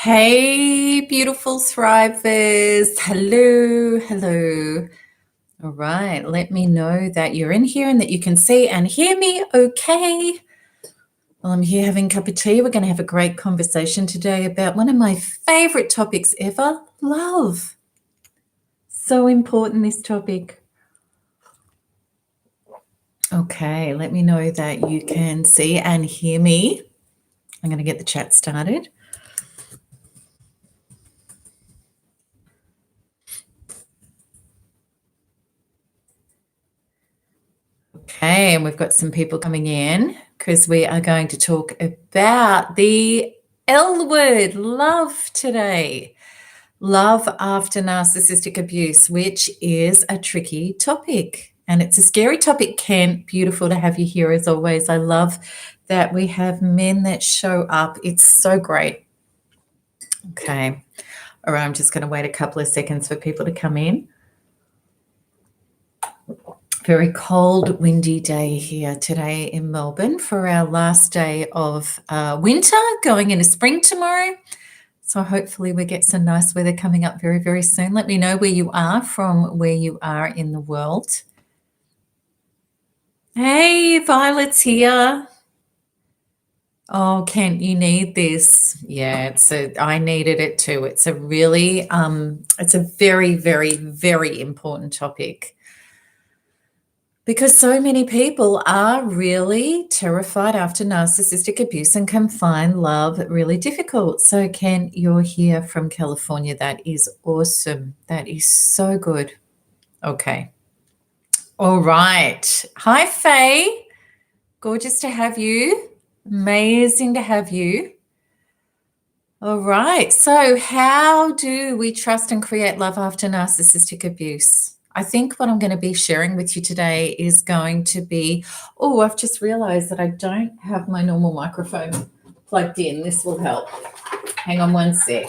Hey, beautiful thrivers. Hello, hello. All right, let me know that you're in here and that you can see and hear me okay. Well, I'm here having a cup of tea. We're going to have a great conversation today about one of my favorite topics ever, love. So important, this topic. Okay, let me know that you can see and hear me. I'm going to get the chat started. Okay, and we've got some people coming in because we are going to talk about the L word, love, today. Love after narcissistic abuse, which is a tricky topic. And it's a scary topic, Kent. Beautiful to have you here as always. I love that we have men that show up. It's so great. Okay. All right, I'm just going to wait a couple of seconds for people to come in. Very cold, windy day here today in Melbourne for our last day of winter, going into spring tomorrow. So hopefully we get some nice weather coming up very, very soon. Let me know where you are from where you are in the world. Hey, Violet's here. Oh, Kent, you need this. Yeah, I needed it too. It's a really, it's a very, very, very important topic. Because so many people are really terrified after narcissistic abuse and can find love really difficult. So, Ken, you're here from California. That is awesome. That is so good. Okay. All right. Hi, Faye. Gorgeous to have you. Amazing to have you. All right. So, how do we trust and create love after narcissistic abuse? I think what I'm going to be sharing with you today is going to be, oh, I've just realized that I don't have my normal microphone plugged in. This will help. Hang on one sec.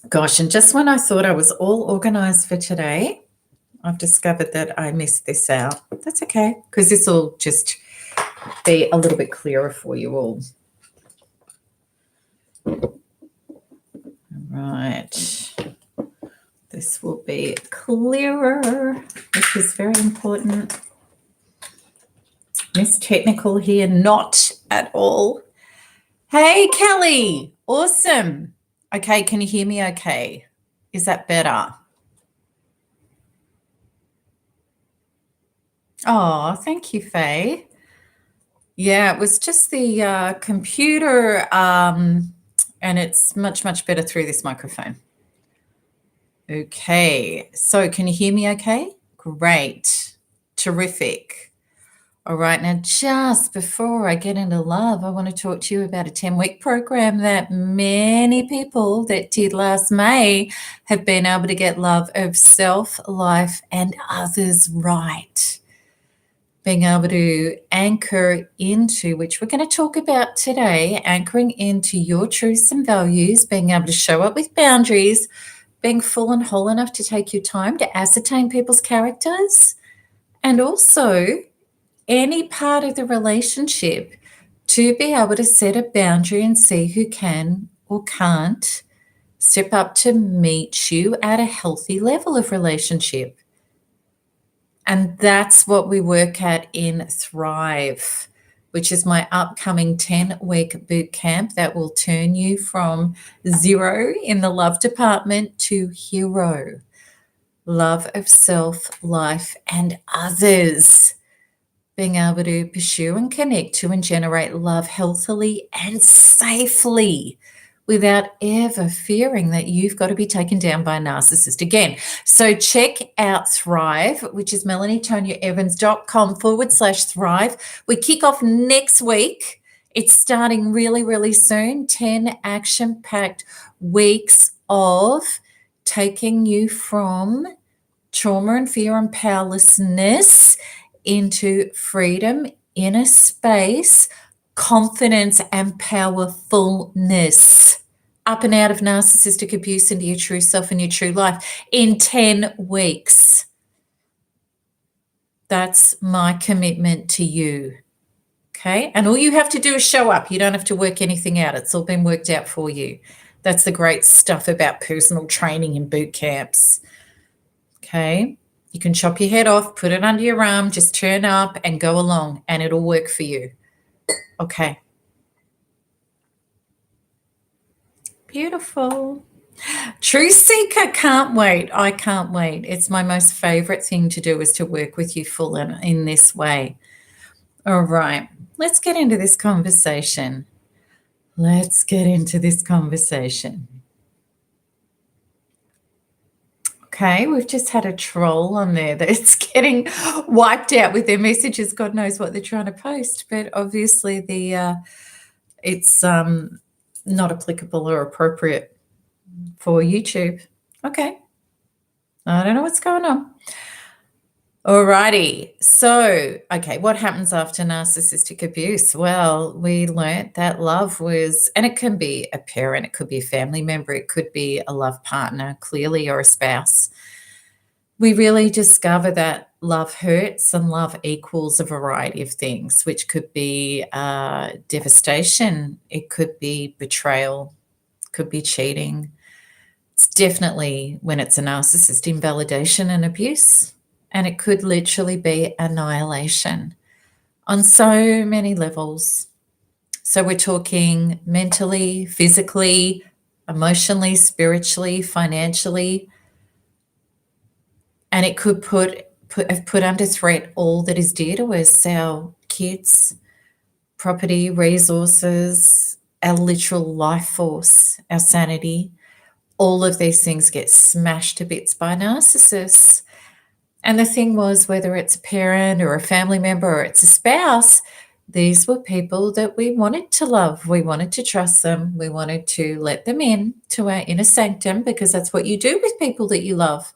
Gosh, and just when I thought I was all organized for today, I've discovered that I missed this out. That's okay, because this will just be a little bit clearer for you all. All right. This will be clearer, which is very important. Miss Technical here, not at all. Hey, Kelly. Awesome. Okay, can you hear me okay? Is that better? Oh, thank you, Faye. Yeah, it was just the computer, and it's much, much better through this microphone. Okay, so can you hear me okay? Great. Terrific. All right, now just before I get into love, I want to talk to you about a 10-week program that many people that did last May have been able to get love of self, life, and others right. Being able to anchor into, which we're going to talk about today, anchoring into your truths and values, being able to show up with boundaries, being full and whole enough to take your time to ascertain people's characters, and also any part of the relationship to be able to set a boundary and see who can or can't step up to meet you at a healthy level of relationship. And that's what we work at in Thrive, which is my upcoming 10-week boot camp that will turn you from zero in the love department to hero. Love of self, life, and others. Being able to pursue and connect to and generate love healthily and safely without ever fearing that you've got to be taken down by a narcissist again. So check out Thrive, which is melanietoniaevans.com/thrive. We kick off next week. It's starting really, really soon. 10 action-packed weeks of taking you from trauma and fear and powerlessness into freedom, inner space, confidence, and powerfulness. Up and out of narcissistic abuse into your true self and your true life in 10 weeks. That's my commitment to you. Okay. And all you have to do is show up. You don't have to work anything out. It's all been worked out for you. That's the great stuff about personal training in boot camps. Okay. You can chop your head off, put it under your arm, just turn up and go along, and it'll work for you. Okay. Beautiful. Truth Seeker, can't wait. I can't wait. It's my most favorite thing to do is to work with you full in this way. All right. Let's get into this conversation. Okay, we've just had a troll on there that's getting wiped out with their messages. God knows what they're trying to post, but obviously it's not applicable or appropriate for YouTube. Okay, I don't know what's going on. Alrighty, so, okay, what happens after narcissistic abuse? Well, we learnt that love was, and it can be a parent, it could be a family member, it could be a love partner, clearly, or a spouse. We really discover that love hurts and love equals a variety of things, which could be devastation, it could be betrayal, could be cheating. It's definitely, when it's a narcissist, invalidation and abuse. And it could literally be annihilation on so many levels. So we're talking mentally, physically, emotionally, spiritually, financially. And it could have put under threat all that is dear to us, our kids, property, resources, our literal life force, our sanity. All of these things get smashed to bits by narcissists. And the thing was, whether it's a parent or a family member or it's a spouse, these were people that we wanted to love. We wanted to trust them. We wanted to let them in to our inner sanctum, because that's what you do with people that you love.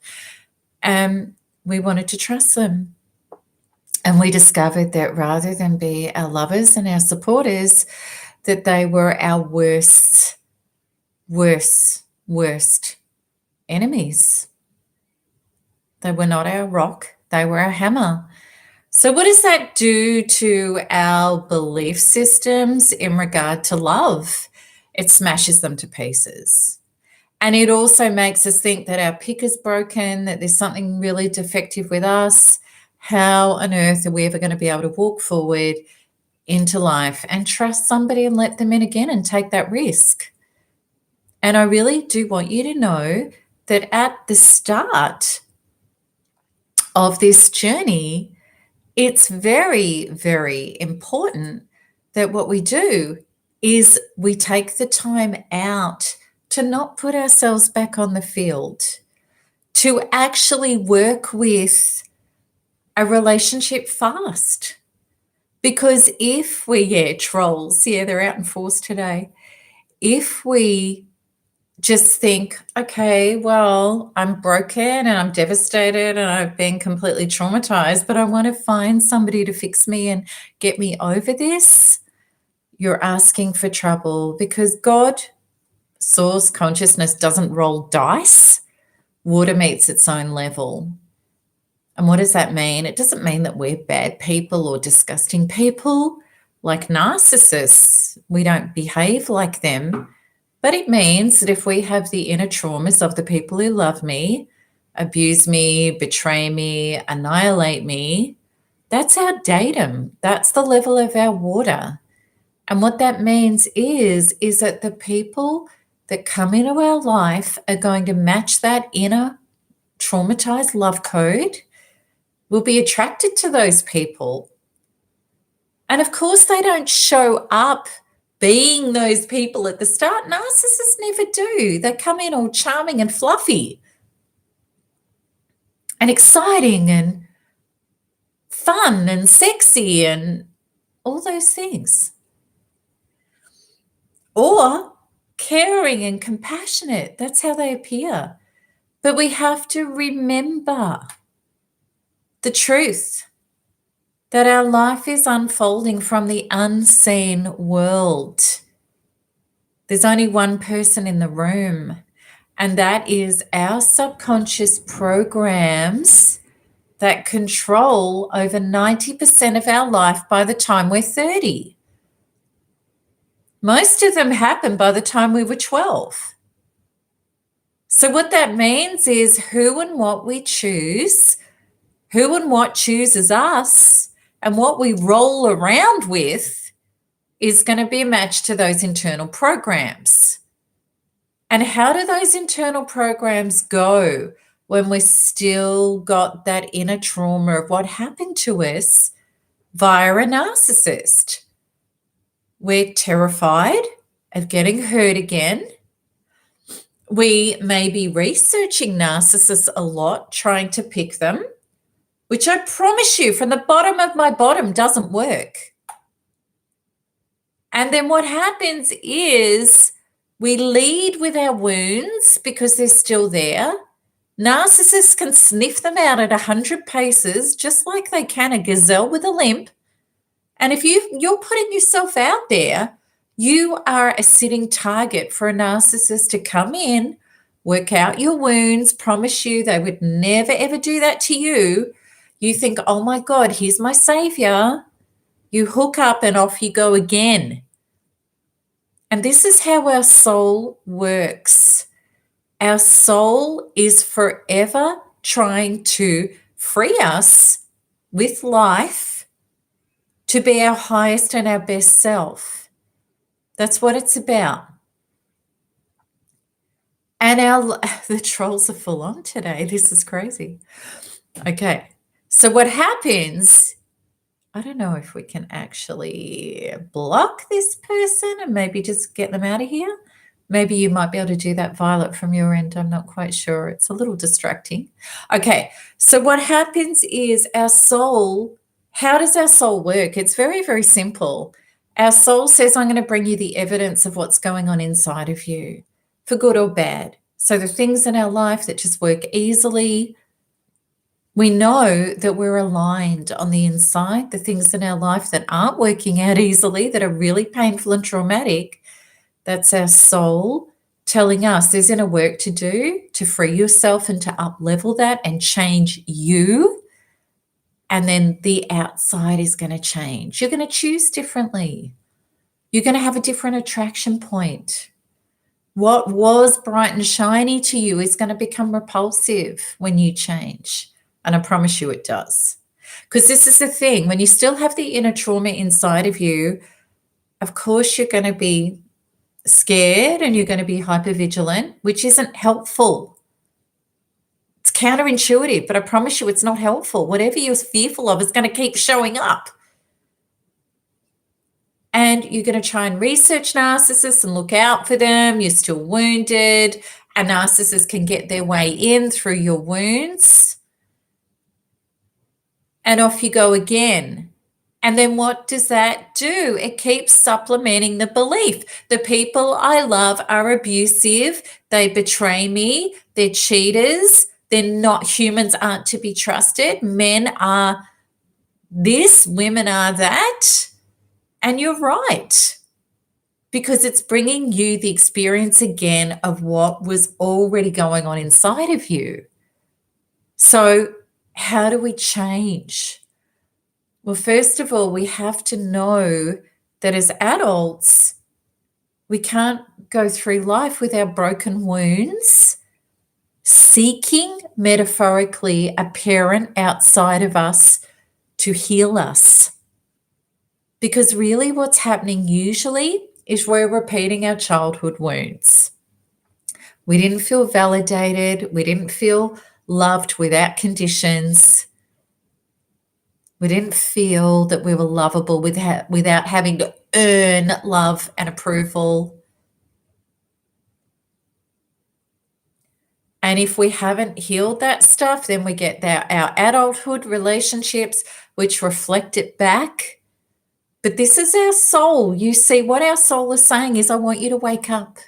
We wanted to trust them. And we discovered that rather than be our lovers and our supporters, that they were our worst enemies. They were not our rock, they were our hammer. So what does that do to our belief systems in regard to love? It smashes them to pieces. And it also makes us think that our pick is broken, that there's something really defective with us. How on earth are we ever going to be able to walk forward into life and trust somebody and let them in again and take that risk? And I really do want you to know that at the start of this journey, it's very, very important that what we do is we take the time out to not put ourselves back on the field, to actually work with a relationship fast. Because if trolls, they're out in force today. If we just think, okay, well, I'm broken and I'm devastated and I've been completely traumatized, but I want to find somebody to fix me and get me over this, you're asking for trouble, because God, source, consciousness doesn't roll dice. Water meets its own level. And what does that mean? It doesn't mean that we're bad people or disgusting people like narcissists. We don't behave like them. But it means that if we have the inner traumas of the people who love me, abuse me, betray me, annihilate me, that's our datum. That's the level of our water. And what that means is that the people that come into our life are going to match that inner traumatized love code. We'll be attracted to those people. And of course, they don't show up being those people at the start. Narcissists never do. They come in all charming and fluffy and exciting and fun and sexy and all those things. Or caring and compassionate. That's how they appear. But we have to remember the truth that our life is unfolding from the unseen world. There's only one person in the room, and that is our subconscious programs that control over 90% of our life by the time we're 30. Most of them happened by the time we were 12. So what that means is who and what we choose, who and what chooses us, and what we roll around with is going to be a match to those internal programs. And how do those internal programs go when we've still got that inner trauma of what happened to us via a narcissist? We're terrified of getting hurt again. We may be researching narcissists a lot, trying to pick them, which I promise you from the bottom of my bottom doesn't work. And then what happens is we lead with our wounds because they're still there. Narcissists can sniff them out at 100 paces, just like they can a gazelle with a limp. And if you're putting yourself out there, you are a sitting target for a narcissist to come in, work out your wounds, promise you they would never, ever do that to you. You think, oh my God, here's my savior. You hook up and off you go again. And this is how our soul works. Our soul is forever trying to free us with life to be our highest and our best self. That's what it's about. And the trolls are full on today. This is crazy. Okay. So what happens, I don't know if we can actually block this person and maybe just get them out of here. Maybe you might be able to do that, Violet, from your end. I'm not quite sure. It's a little distracting. Okay. So what happens is our soul, how does our soul work? It's very, very simple. Our soul says, I'm going to bring you the evidence of what's going on inside of you, for good or bad. So the things in our life that just work easily, we know that we're aligned on the inside. The things in our life that aren't working out easily, that are really painful and traumatic, that's our soul telling us there's inner work to do to free yourself and to up-level that and change you. And then the outside is going to change. You're going to choose differently. You're going to have a different attraction point. What was bright and shiny to you is going to become repulsive when you change. And I promise you it does. Because this is the thing, when you still have the inner trauma inside of you, of course you're going to be scared and you're going to be hypervigilant, which isn't helpful. It's counterintuitive, but I promise you it's not helpful. Whatever you're fearful of is going to keep showing up. And you're going to try and research narcissists and look out for them. You're still wounded. A narcissist can get their way in through your wounds. And off you go again. And then what does that do? It keeps supplementing the belief. The people I love are abusive. They betray me. They're cheaters. They're not, humans aren't to be trusted. Men are this, women are that. And you're right, because it's bringing you the experience again of what was already going on inside of you. So how do we change? Well, first of all, we have to know that as adults, we can't go through life with our broken wounds, seeking metaphorically a parent outside of us to heal us. Because really what's happening usually is we're repeating our childhood wounds. We didn't feel validated. We didn't feel loved without conditions. We didn't feel that we were lovable without having to earn love and approval. And if we haven't healed that stuff, then we get our adulthood relationships, which reflect it back. But this is our soul. You see, what our soul is saying is, I want you to wake up.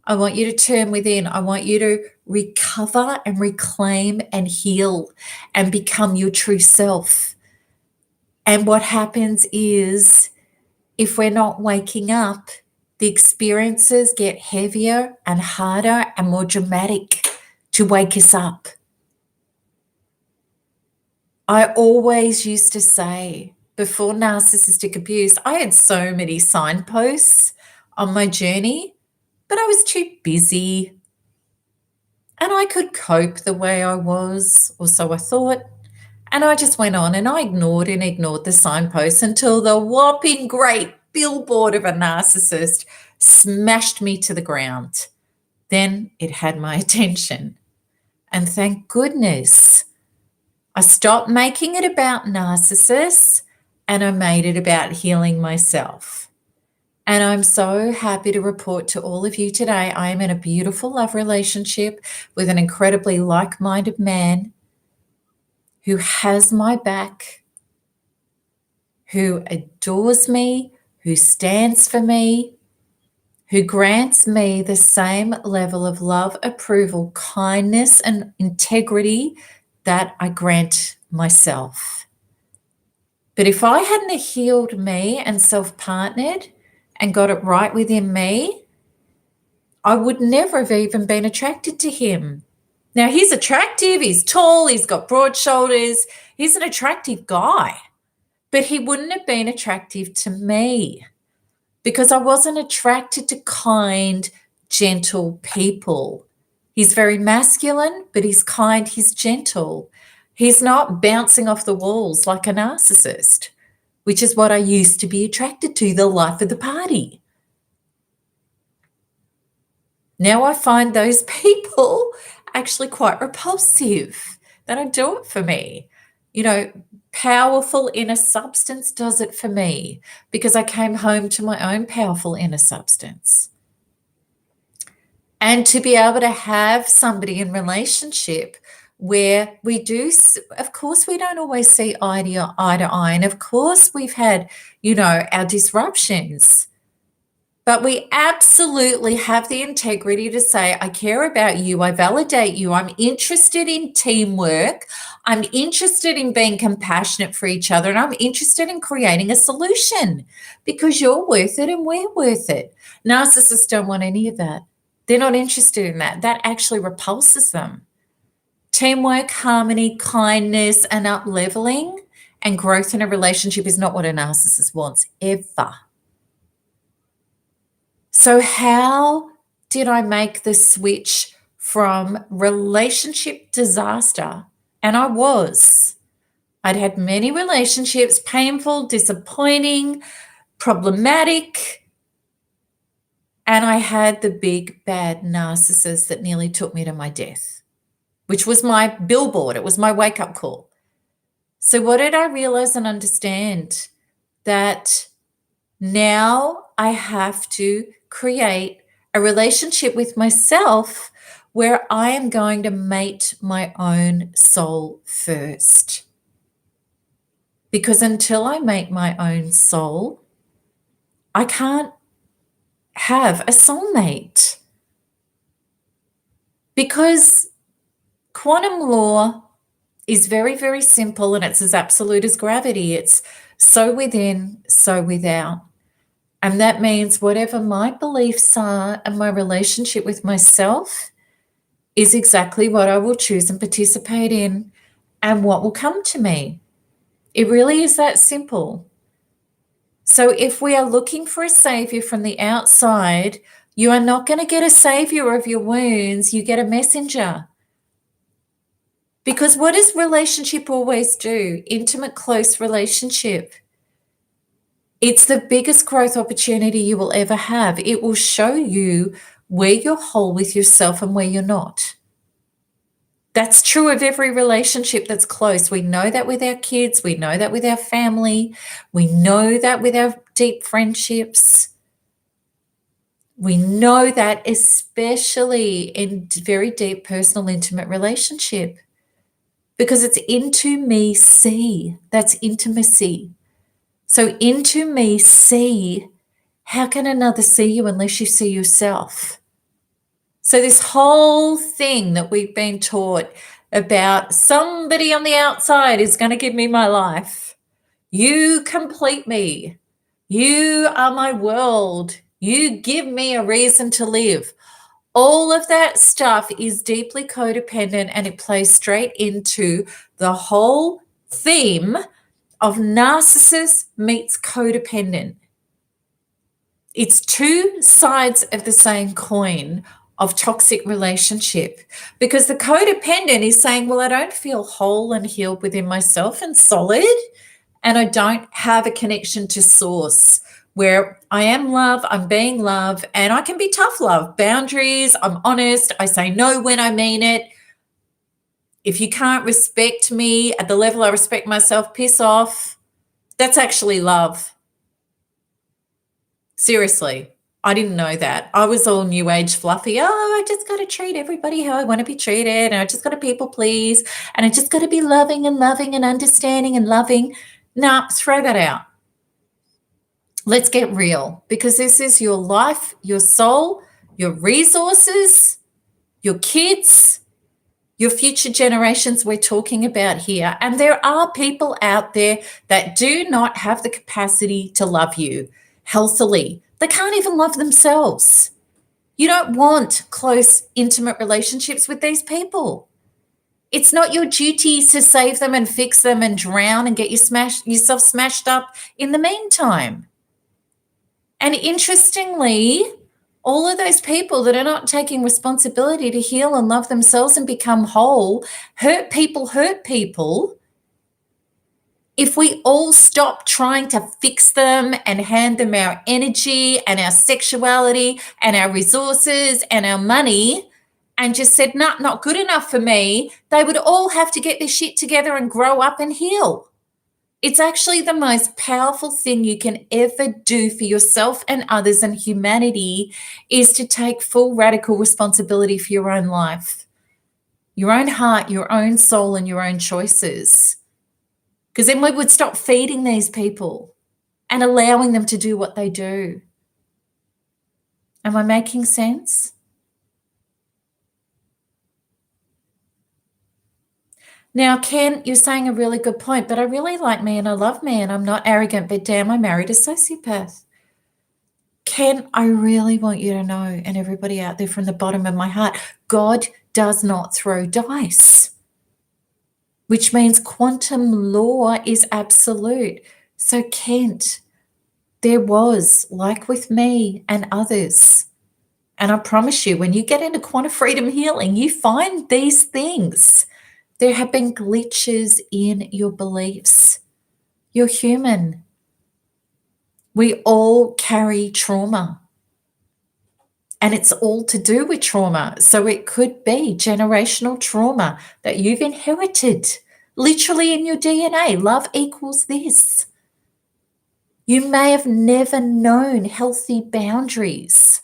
I want you to turn within. I want you to recover and reclaim and heal and become your true self. And what happens is, if we're not waking up, the experiences get heavier and harder and more dramatic to wake us up. I always used to say before narcissistic abuse, I had so many signposts on my journey, but I was too busy and I could cope the way I was, or so I thought. And I just went on and I ignored and ignored the signposts until the whopping great billboard of a narcissist smashed me to the ground. Then it had my attention. And thank goodness I stopped making it about narcissists and I made it about healing myself. And I'm so happy to report to all of you today, I am in a beautiful love relationship with an incredibly like-minded man who has my back, who adores me, who stands for me, who grants me the same level of love, approval, kindness, and integrity that I grant myself. But if I hadn't healed me and self-partnered and got it right within me, I would never have even been attracted to him. Now, he's attractive, he's tall, he's got broad shoulders, he's an attractive guy, but he wouldn't have been attractive to me because I wasn't attracted to kind, gentle people. He's very masculine, but he's kind, he's gentle. He's not bouncing off the walls like a narcissist, which is what I used to be attracted to, the life of the party. Now I find those people actually quite repulsive. They don't do it for me. You know, powerful inner substance does it for me because I came home to my own powerful inner substance. And to be able to have somebody in relationship where we do, of course, we don't always see eye to eye. And of course, we've had, our disruptions. But we absolutely have the integrity to say, I care about you, I validate you, I'm interested in teamwork, I'm interested in being compassionate for each other, and I'm interested in creating a solution because you're worth it and we're worth it. Narcissists don't want any of that. They're not interested in that. That actually repulses them. Teamwork, harmony, kindness, and up-leveling and growth in a relationship is not what a narcissist wants, ever. So how did I make the switch from relationship disaster? And I'd had many relationships, painful, disappointing, problematic. And I had the big bad narcissist that nearly took me to my death, which was my billboard. It was my wake-up call. So what did I realize and understand? That now I have to create a relationship with myself where I am going to mate my own soul first. Because until I mate my own soul, I can't have a soulmate. Because quantum law is very, very simple and it's as absolute as gravity. It's so within, so without. And that means whatever my beliefs are and my relationship with myself is exactly what I will choose and participate in and what will come to me. It really is that simple. So if we are looking for a savior from the outside, you are not going to get a savior of your wounds, you get a messenger. Because what does relationship always do? Intimate, close relationship. It's the biggest growth opportunity you will ever have. It will show you where you're whole with yourself and where you're not. That's true of every relationship that's close. We know that with our kids. We know that with our family. We know that with our deep friendships. We know that especially in very deep personal intimate relationship because it's into me see. That's intimacy. So into me see, how can another see you unless you see yourself? So this whole thing that we've been taught about somebody on the outside is going to give me my life. You complete me. You are my world. You give me a reason to live. All of that stuff is deeply codependent and it plays straight into the whole theme of narcissist meets codependent. It's two sides of the same coin of toxic relationship, because the codependent is saying, well, I don't feel whole and healed within myself and solid, and I don't have a connection to source where I am love, I'm being love, and I can be tough love, boundaries, I'm honest, I say no when I mean it. If you can't respect me at the level I respect myself, piss off. That's actually love. Seriously, I didn't know that. I was all new age fluffy. Oh, I just got to treat everybody how I want to be treated. And I just got to people please. And I just got to be loving and understanding and loving. Nah, throw that out. Let's get real, because this is your life, your soul, your resources, your kids, your future generations we're talking about here. And there are people out there that do not have the capacity to love you healthily. They can't even love themselves. You don't want close, intimate relationships with these people. It's not your duty to save them and fix them and drown and get yourself smashed up in the meantime. And interestingly, all of those people that are not taking responsibility to heal and love themselves and become whole, hurt people. If we all stop trying to fix them and hand them our energy and our sexuality and our resources and our money and just said, nah, not good enough for me, they would all have to get their shit together and grow up and heal. It's actually the most powerful thing you can ever do for yourself and others and humanity, is to take full radical responsibility for your own life, your own heart, your own soul, and your own choices. Because then we would stop feeding these people and allowing them to do what they do. Am I making sense? Now, Ken, you're saying a really good point, but I really like me and I love me and I'm not arrogant, but damn, I married a sociopath. Ken, I really want you to know, and everybody out there from the bottom of my heart, God does not throw dice, which means quantum law is absolute. So, Kent, there was, like with me and others, and I promise you, when you get into quantum freedom healing, you find these things. There have been glitches in your beliefs. You're human. We all carry trauma. And it's all to do with trauma. So it could be generational trauma that you've inherited, literally in your DNA. Love equals this. You may have never known healthy boundaries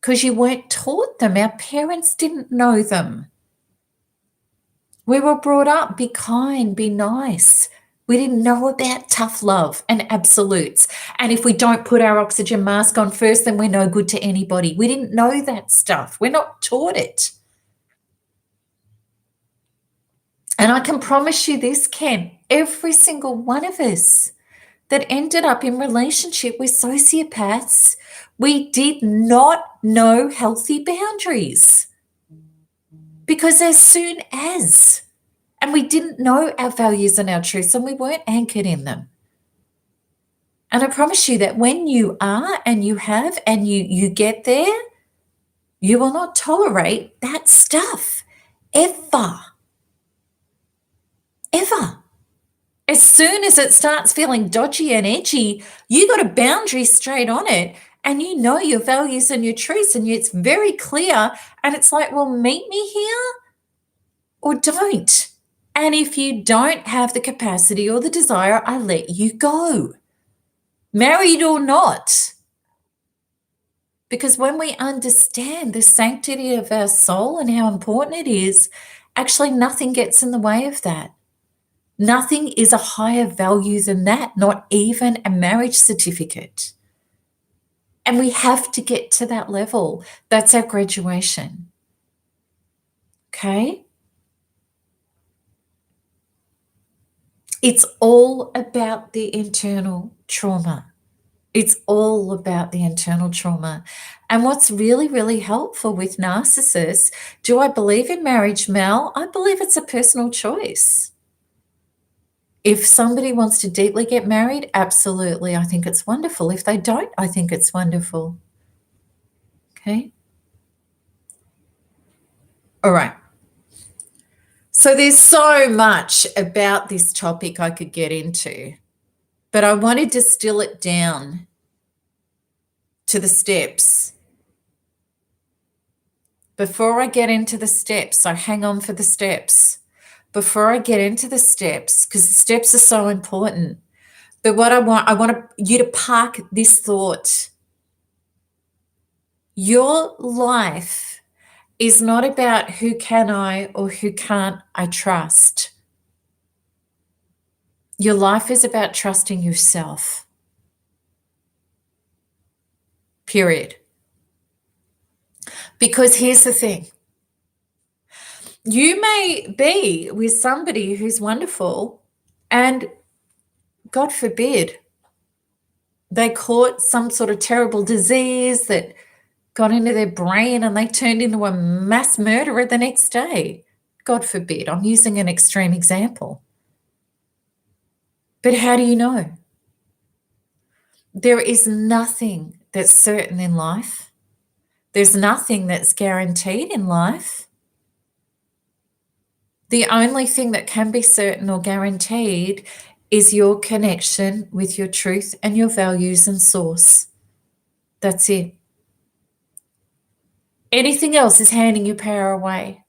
because you weren't taught them. Our parents didn't know them. We were brought up, be kind, be nice. We didn't know about tough love and absolutes. And if we don't put our oxygen mask on first, then we're no good to anybody. We didn't know that stuff. We're not taught it. And I can promise you this, Ken, every single one of us that ended up in relationship with sociopaths, we did not know healthy boundaries. Because as soon as, and we didn't know our values and our truths, and we weren't anchored in them. And I promise you that when you are and you have and you get there, you will not tolerate that stuff ever. Ever. As soon as it starts feeling dodgy and edgy, you got a boundary straight on it. And you know your values and your truths, and it's very clear. And it's like, well, meet me here or don't. And if you don't have the capacity or the desire, I let you go, married or not. Because when we understand the sanctity of our soul and how important it is, actually nothing gets in the way of that. Nothing is a higher value than that, not even a marriage certificate. And we have to get to that level. That's our graduation. Okay? It's all about the internal trauma. It's all about the internal trauma. And what's really, really helpful with narcissists, do I believe in marriage, Mel? I believe it's a personal choice. If somebody wants to deeply get married, absolutely, I think it's wonderful. If they don't, I think it's wonderful. Okay? All right. So there's so much about this topic I could get into, but I want to distill it down to the steps. Before I get into the steps, so hang on for the steps. Before I get into the steps, because the steps are so important. But what I want you to park this thought. Your life is not about who can I or who can't I trust. Your life is about trusting yourself. Period. Because here's the thing. You may be with somebody who's wonderful and God forbid they caught some sort of terrible disease that got into their brain and they turned into a mass murderer the next day. God forbid. I'm using an extreme example. But how do you know? There is nothing that's certain in life. There's nothing that's guaranteed in life. The only thing that can be certain or guaranteed is your connection with your truth and your values and source. That's it. Anything else is handing your power away.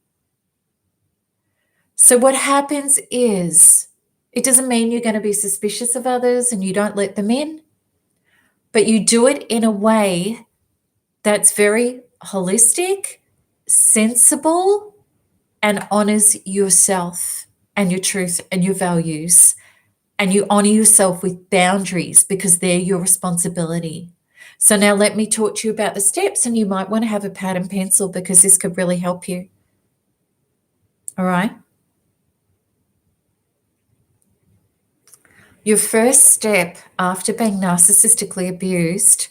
So what happens is, it doesn't mean you're going to be suspicious of others and you don't let them in, but you do it in a way that's very holistic, sensible, and honors yourself and your truth and your values. And you honor yourself with boundaries because they're your responsibility. So now let me talk to you about the steps, and you might want to have a pad and pencil because this could really help you. All right? Your first step after being narcissistically abused,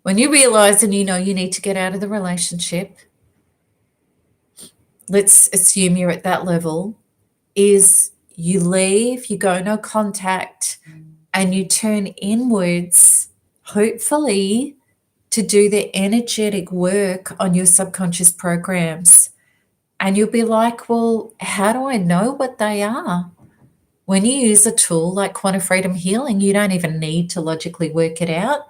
when you realize and you know you need to get out of the relationship, let's assume you're at that level, is you leave, you go no contact, and you turn inwards, hopefully, to do the energetic work on your subconscious programs. And you'll be like, well, how do I know what they are? When you use a tool like quantum freedom healing, you don't even need to logically work it out.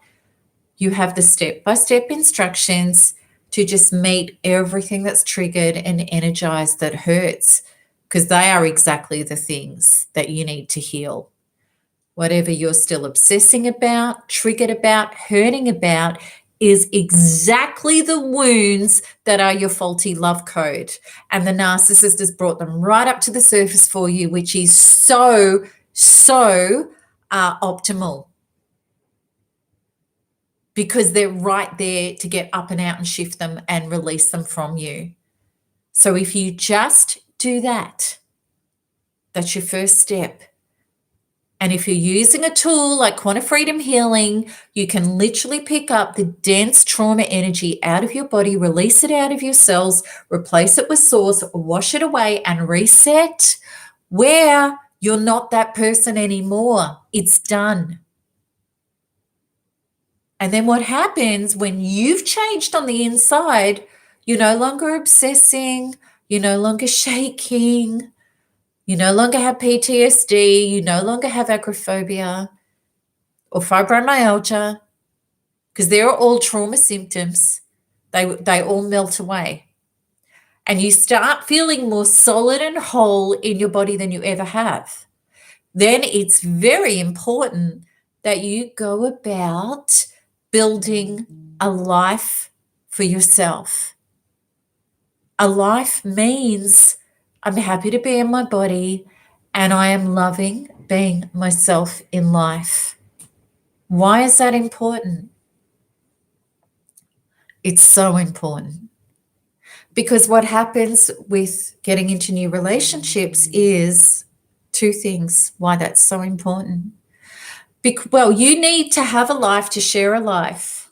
You have the step-by-step instructions to just meet everything that's triggered and energized that hurts, because they are exactly the things that you need to heal. Whatever you're still obsessing about, triggered about, hurting about is exactly the wounds that are your faulty love code. And the narcissist has brought them right up to the surface for you, which is so optimal, because they're right there to get up and out and shift them and release them from you. So if you just do that, that's your first step. And if you're using a tool like quantum freedom healing, you can literally pick up the dense trauma energy out of your body, release it out of your cells, replace it with source, wash it away, and reset where you're not that person anymore. It's done. And then what happens when you've changed on the inside, you're no longer obsessing, you're no longer shaking, you no longer have PTSD, you no longer have agoraphobia or fibromyalgia, because they're all trauma symptoms. They all melt away. And you start feeling more solid and whole in your body than you ever have. Then it's very important that you go about building a life for yourself. A life means I'm happy to be in my body and I am loving being myself in life. Why is that important? It's so important. Because what happens with getting into new relationships is two things why that's so important. Well, you need to have a life to share a life.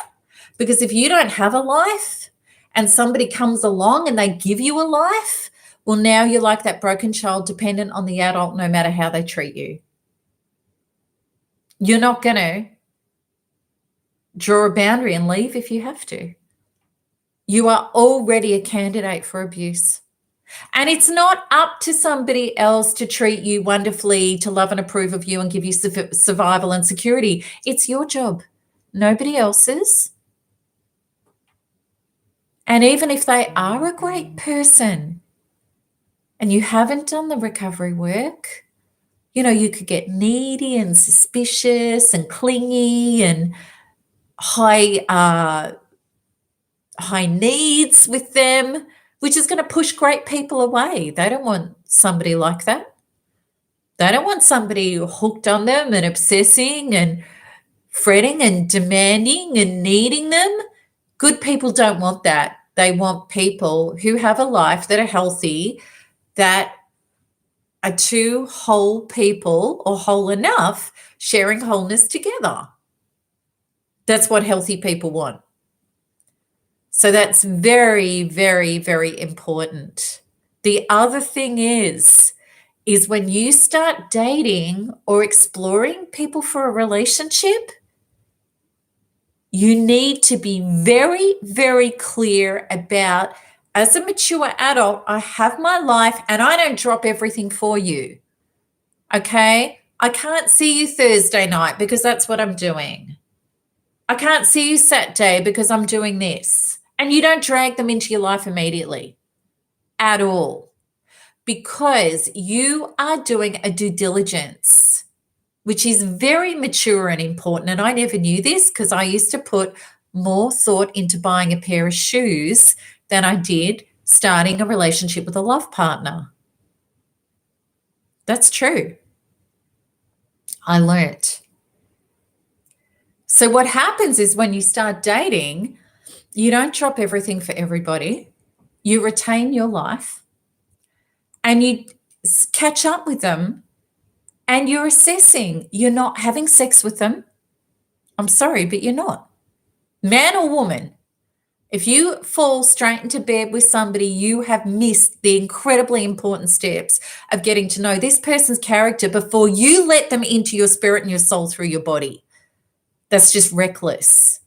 Because if you don't have a life and somebody comes along and they give you a life, well, now you're like that broken child dependent on the adult no matter how they treat you. You're not going to draw a boundary and leave if you have to. You are already a candidate for abuse. And it's not up to somebody else to treat you wonderfully, to love and approve of you and give you survival and security. It's your job, nobody else's. And even if they are a great person and you haven't done the recovery work, you could get needy and suspicious and clingy and high needs with them, which is going to push great people away. They don't want somebody like that. They don't want somebody hooked on them and obsessing and fretting and demanding and needing them. Good people don't want that. They want people who have a life that are healthy, that are two whole people or whole enough sharing wholeness together. That's what healthy people want. So that's very, very, very important. The other thing is when you start dating or exploring people for a relationship, you need to be very, very clear about, as a mature adult, I have my life and I don't drop everything for you. Okay? I can't see you Thursday night because that's what I'm doing. I can't see you Saturday because I'm doing this. And you don't drag them into your life immediately at all, because you are doing a due diligence, which is very mature and important. And I never knew this because I used to put more thought into buying a pair of shoes than I did starting a relationship with a love partner. That's true. I learnt. So what happens is when you start dating, you don't drop everything for everybody. You retain your life and you catch up with them and you're assessing. You're not having sex with them. I'm sorry, but you're not. Man or woman, if you fall straight into bed with somebody, you have missed the incredibly important steps of getting to know this person's character before you let them into your spirit and your soul through your body. That's just reckless.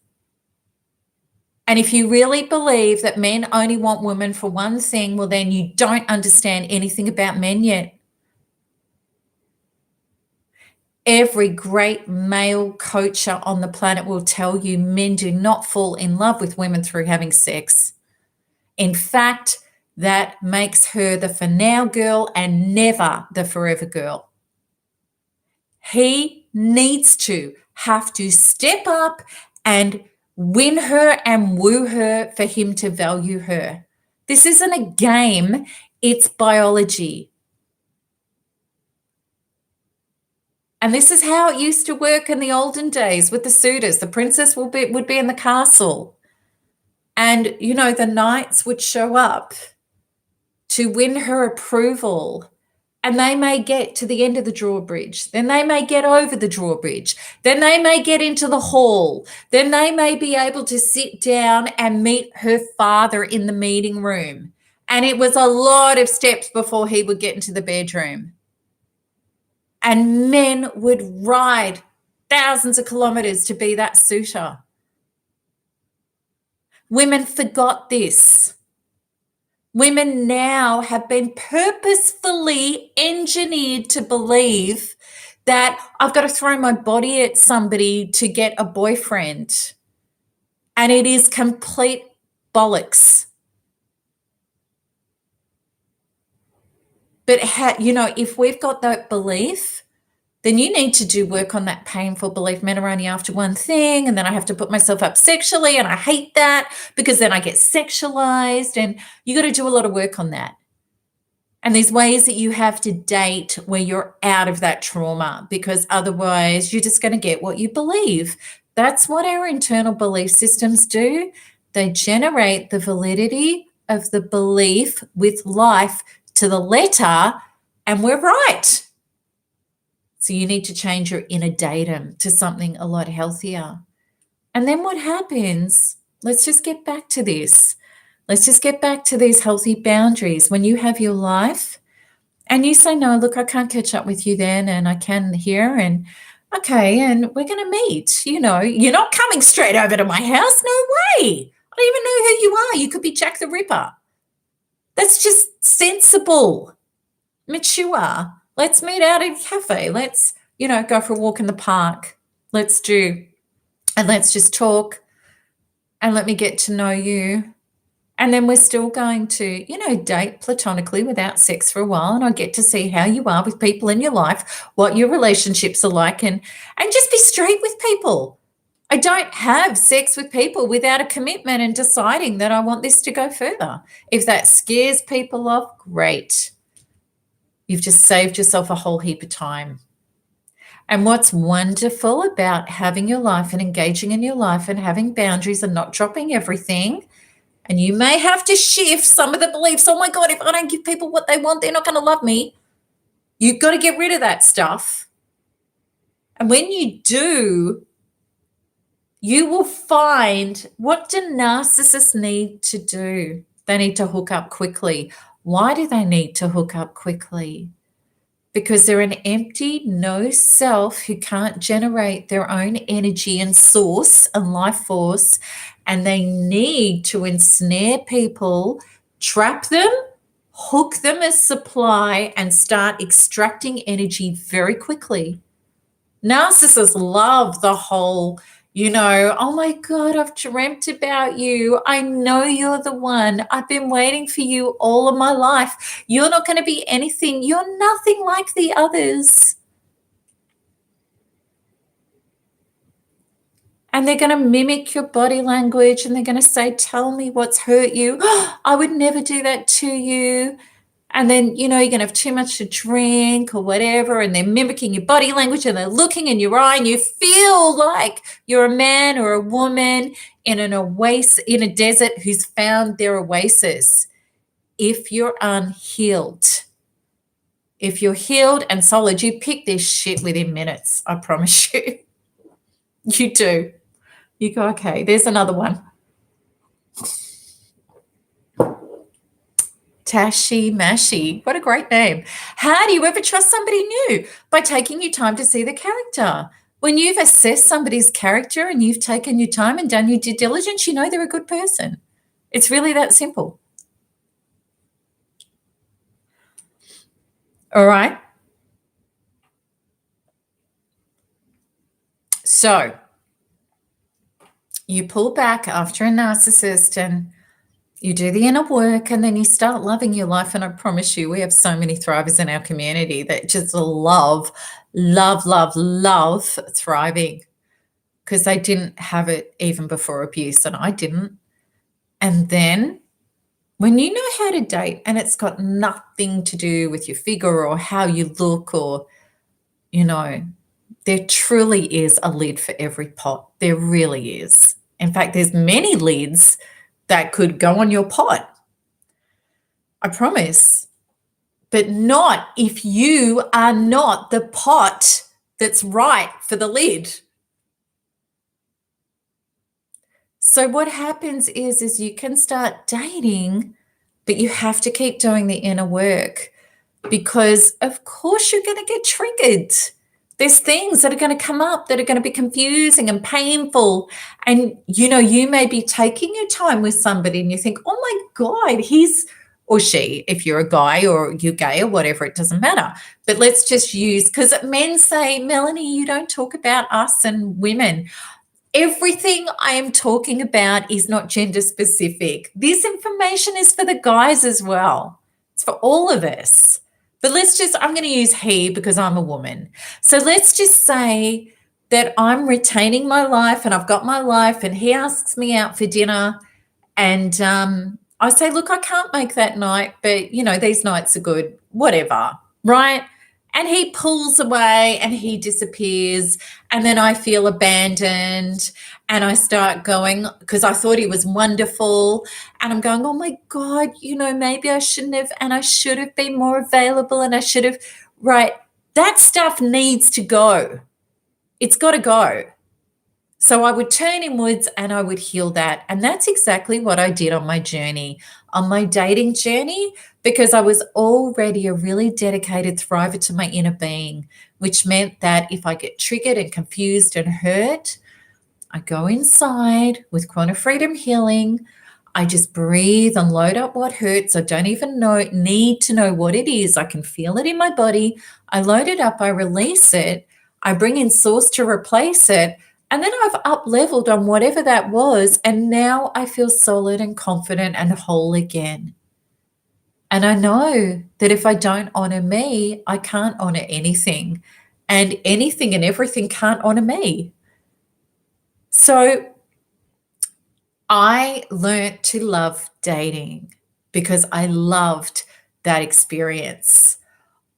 And if you really believe that men only want women for one thing, well, then you don't understand anything about men yet. Every great male coacher on the planet will tell you men do not fall in love with women through having sex. In fact, that makes her the for now girl and never the forever girl. He needs to have to step up and win her and woo her for him to value her. This isn't a game, it's biology. And this is how it used to work in the olden days with the suitors. The princess would be in the castle. And, the knights would show up to win her approval. And they may get to the end of the drawbridge. Then they may get over the drawbridge. Then they may get into the hall. Then they may be able to sit down and meet her father in the meeting room. And it was a lot of steps before he would get into the bedroom. And men would ride thousands of kilometers to be that suitor. Women forgot this. Women now have been purposefully engineered to believe that I've got to throw my body at somebody to get a boyfriend. And it is complete bollocks. But, if we've got that belief, then you need to do work on that painful belief. Men are only after one thing, and then I have to put myself up sexually, and I hate that because then I get sexualized, and you got to do a lot of work on that. And there's ways that you have to date where you're out of that trauma, because otherwise you're just going to get what you believe. That's what our internal belief systems do. They generate the validity of the belief with life to the letter, and we're right. So you need to change your inner datum to something a lot healthier. And then what happens? Let's just get back to this. Let's just get back to these healthy boundaries. When you have your life and you say, no, look, I can't catch up with you then, and I can here, and Okay, and we're going to meet. You're not coming straight over to my house. No way. I don't even know who you are. You could be Jack the Ripper. That's just sensible, mature. Let's meet out at a cafe. Let's, go for a walk in the park. Let's just talk and let me get to know you. And then we're still going to, date platonically without sex for a while. And I get to see how you are with people in your life, what your relationships are like, and just be straight with people. I don't have sex with people without a commitment and deciding that I want this to go further. If that scares people off, great. You've just saved yourself a whole heap of time. And what's wonderful about having your life and engaging in your life and having boundaries and not dropping everything, and you may have to shift some of the beliefs. Oh my God, if I don't give people what they want, they're not going to love me. You've got to get rid of that stuff. And when you do, you will find, what do narcissists need to do? They need to hook up quickly. Why do they need to hook up quickly? Because they're an empty, no self who can't generate their own energy and source and life force. And they need to ensnare people, trap them, hook them as supply, and start extracting energy very quickly. Narcissists love the whole, oh my God, I've dreamt about you. I know you're the one. I've been waiting for you all of my life. You're not going to be anything. You're nothing like the others. And they're going to mimic your body language and they're going to say, tell me what's hurt you. I would never do that to you. And then, you're going to have too much to drink or whatever. And they're mimicking your body language and they're looking in your eye and you feel like you're a man or a woman in an oasis, in a desert who's found their oasis. If you're unhealed, if you're healed and solid, you pick this shit within minutes. I promise you. You do. You go, okay, there's another one. Tashi Mashi. What a great name. How do you ever trust somebody new? By taking your time to see the character. When you've assessed somebody's character and you've taken your time and done your due diligence, you know they're a good person. It's really that simple. All right. So you pull back after a narcissist and you do the inner work and then you start loving your life. And I promise you, we have so many thrivers in our community that just love thriving because they didn't have it even before abuse and I didn't. And then when you know how to date and it's got nothing to do with your figure or how you look or, there truly is a lid for every pot. There really is. In fact, there's many lids that could go on your pot. I promise. But not if you are not the pot that's right for the lid. So what happens is you can start dating, but you have to keep doing the inner work because, of course, you're going to get triggered. There's things that are going to come up that are going to be confusing and painful. And, you may be taking your time with somebody and you think, oh, my God, he's or she, if you're a guy or you're gay or whatever, it doesn't matter. But let's just use, because men say, Melanie, you don't talk about us and women. Everything I am talking about is not gender specific. This information is for the guys as well. It's for all of us. But I'm going to use he because I'm a woman. So let's just say that I'm retaining my life and I've got my life and he asks me out for dinner and I say, look, I can't make that night, but, these nights are good, whatever, right? And he pulls away and he disappears and then I feel abandoned and I start going because I thought he was wonderful and I'm going, oh, my God, maybe I shouldn't have and I should have been more available and I should have, right? That stuff needs to go. It's got to go. So I would turn inwards and I would heal that. And that's exactly what I did on my journey. on my dating journey because I was already a really dedicated thriver to my inner being, which meant that if I get triggered and confused and hurt, I go inside with Quantum Freedom Healing. I just breathe and load up what hurts. I don't even need to know what it is. I can feel it in my body. I load it up, I release it, I bring in source to replace it, and then I've up leveled on whatever that was. And now I feel solid and confident and whole again. And I know that if I don't honor me, I can't honor anything. And anything and everything can't honor me. So I learned to love dating because I loved that experience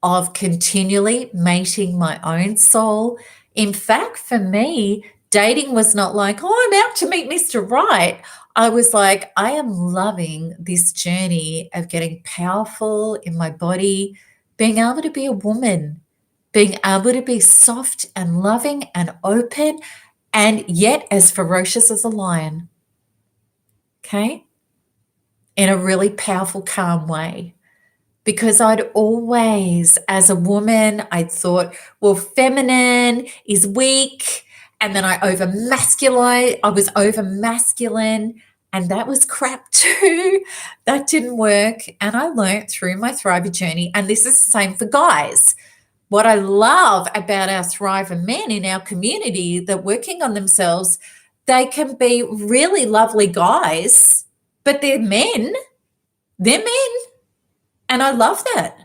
of continually mating my own soul. In fact, for me, dating was not like, oh, I'm out to meet Mr. Right. I was like, I am loving this journey of getting powerful in my body, being able to be a woman, being able to be soft and loving and open, and yet as ferocious as a lion. Okay? In a really powerful, calm way. Because I'd always, as a woman, I thought, well, feminine is weak. And then I was over masculine. And that was crap too. That didn't work. And I learned through my Thriver journey, and this is the same for guys. What I love about our Thriver men in our community that working on themselves, they can be really lovely guys, but they're men. They're men. And I love that.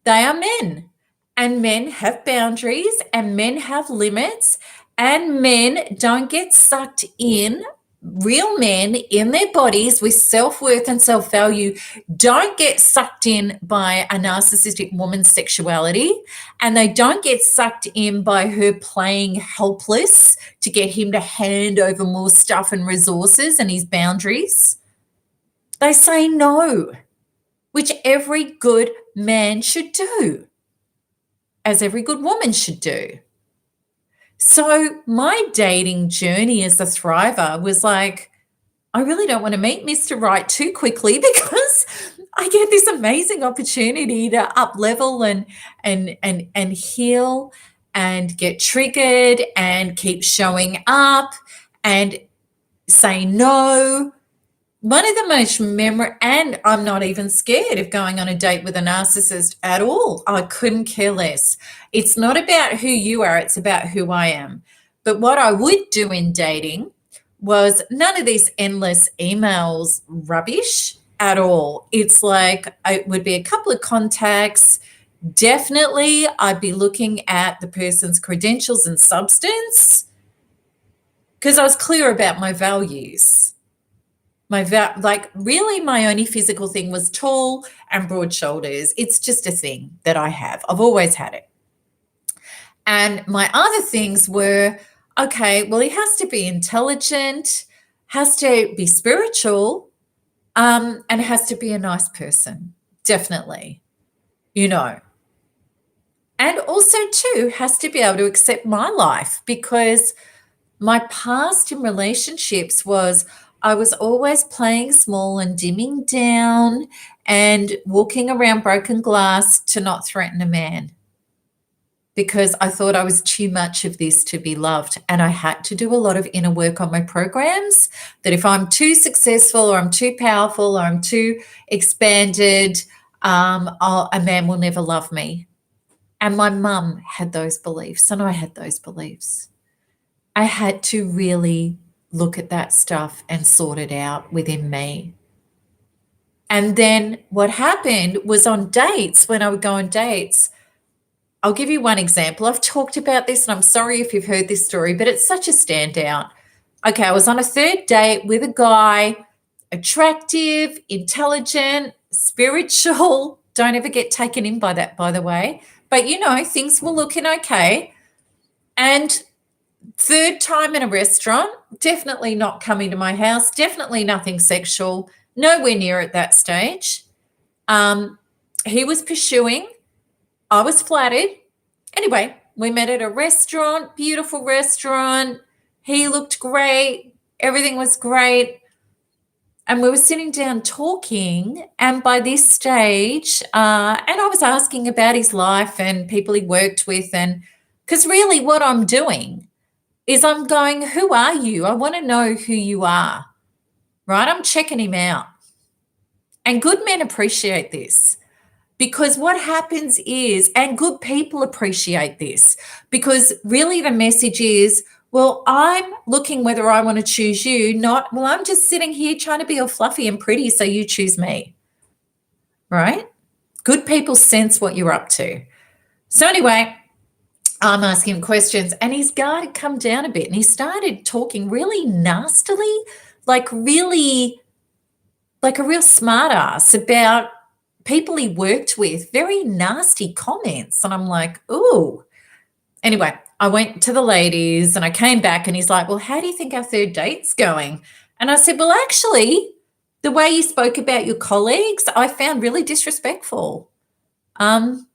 They are men. And men have boundaries, and men have limits, and men don't get sucked in. Real men in their bodies with self-worth and self-value don't get sucked in by a narcissistic woman's sexuality, and they don't get sucked in by her playing helpless to get him to hand over more stuff and resources and his boundaries. They say no, which every good man should do, as every good woman should do. So my dating journey as a thriver was like, I really don't want to meet Mr. Right too quickly because I get this amazing opportunity to up level and heal and get triggered and keep showing up and say no. One of the most and I'm not even scared of going on a date with a narcissist at all. I couldn't care less. It's not about who you are, it's about who I am. But what I would do in dating was none of these endless emails rubbish at all. It's like it would be a couple of contacts. Definitely, I'd be looking at the person's credentials and substance because I was clear about my values. Really my only physical thing was tall and broad shoulders. It's just a thing that I have. I've always had it. And my other things were, okay, well, he has to be intelligent, has to be spiritual, and has to be a nice person. Definitely, And also too, has to be able to accept my life, because my past in relationships was I was always playing small and dimming down and walking around broken glass to not threaten a man, because I thought I was too much of this to be loved. And I had to do a lot of inner work on my programs, that if I'm too successful or I'm too powerful or I'm too expanded, a man will never love me. And my mum had those beliefs and I had those beliefs. I had to really look at that stuff and sort it out within me. And then what happened was on dates, when I would go on dates, I'll give you one example. I've talked about this, and I'm sorry if you've heard this story, but it's such a standout. Okay, I was on a third date with a guy, attractive, intelligent, spiritual. Don't ever get taken in by that, by the way. But, things were looking okay. And third time in a restaurant, definitely not coming to my house, definitely nothing sexual, nowhere near at that stage. He was pursuing. I was flattered. Anyway, we met at a restaurant, beautiful restaurant. He looked great. Everything was great. And we were sitting down talking, and by this stage, and I was asking about his life and people he worked with, and because really what I'm doing is I'm going, who are you? I want to know who you are, right? I'm checking him out. And good men appreciate this because what happens is, and good people appreciate this because really the message is, well, I'm looking whether I want to choose you, not, well, I'm just sitting here trying to be all fluffy and pretty, so you choose me, right? Good people sense what you're up to. So anyway, I'm asking him questions and his guard had come down a bit and he started talking really nastily, really like a real smart ass about people he worked with, very nasty comments. And I'm like, ooh. Anyway, I went to the ladies and I came back and he's like, well, how do you think our third date's going? And I said, well, actually, the way you spoke about your colleagues, I found really disrespectful. And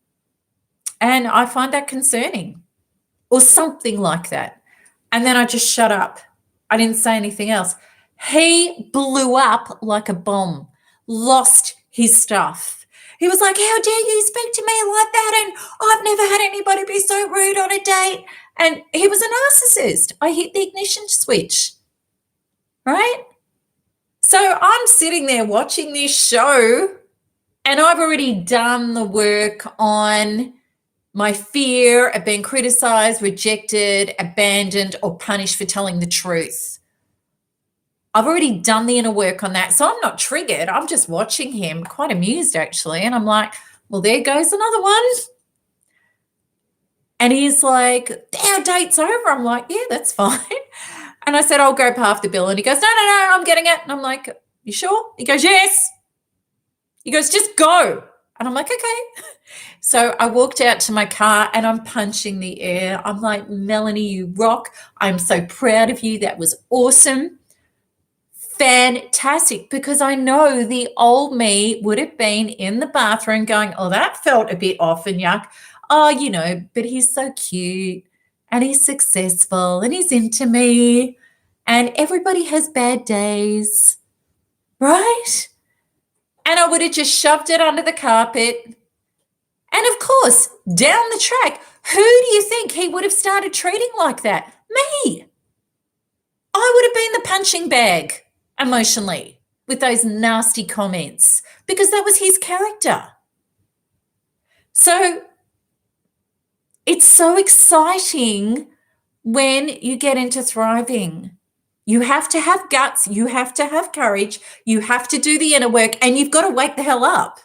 I find that concerning or something like that. And then I just shut up. I didn't say anything else. He blew up like a bomb, lost his stuff. He was like, how dare you speak to me like that? And I've never had anybody be so rude on a date. And he was a narcissist. I hit the ignition switch, right? So I'm sitting there watching this show and I've already done the work on my fear of being criticized, rejected, abandoned, or punished for telling the truth. I've already done the inner work on that. So I'm not triggered. I'm just watching him, quite amused actually. And I'm like, well, there goes another one. And he's like, our date's over. I'm like, yeah, that's fine. And I said, I'll grab half the bill. And he goes, no, I'm getting it. And I'm like, you sure? He goes, yes. He goes, just go. And I'm like, okay. So I walked out to my car and I'm punching the air. I'm like, Melanie, you rock. I'm so proud of you. That was awesome. Fantastic. Because I know the old me would have been in the bathroom going, oh, that felt a bit off and yuck. Oh, but he's so cute and he's successful and he's into me and everybody has bad days, right? And I would have just shoved it under the carpet. And of course, down the track, who do you think he would have started treating like that? Me. I would have been the punching bag emotionally with those nasty comments because that was his character. So it's so exciting when you get into thriving. You have to have guts. You have to have courage. You have to do the inner work and you've got to wake the hell up.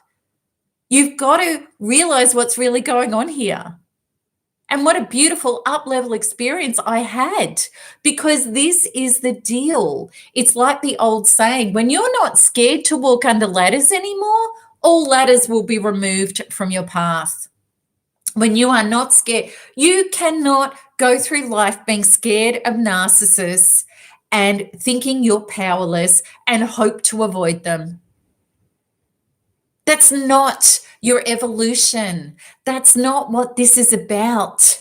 You've got to realize what's really going on here. And what a beautiful up-level experience I had because this is the deal. It's like the old saying, when you're not scared to walk under ladders anymore, all ladders will be removed from your path. When you are not scared, you cannot go through life being scared of narcissists and thinking you're powerless and hope to avoid them. That's not your evolution. That's not what this is about.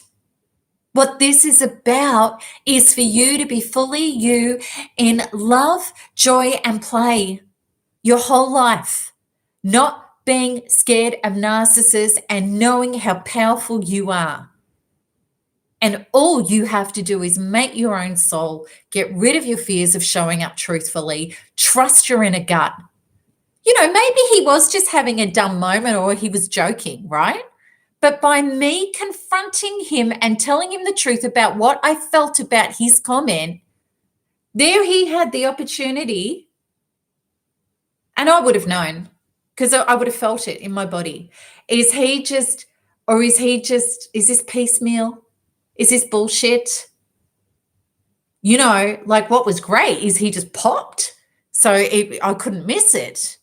What this is about is for you to be fully you in love, joy, and play your whole life, not being scared of narcissists and knowing how powerful you are. And all you have to do is make your own soul, get rid of your fears of showing up truthfully, trust your inner gut. Maybe he was just having a dumb moment or he was joking, right? But by me confronting him and telling him the truth about what I felt about his comment, there he had the opportunity, and I would have known because I would have felt it in my body. Is this piecemeal? Is this bullshit? What was great is he just popped. So I couldn't miss it.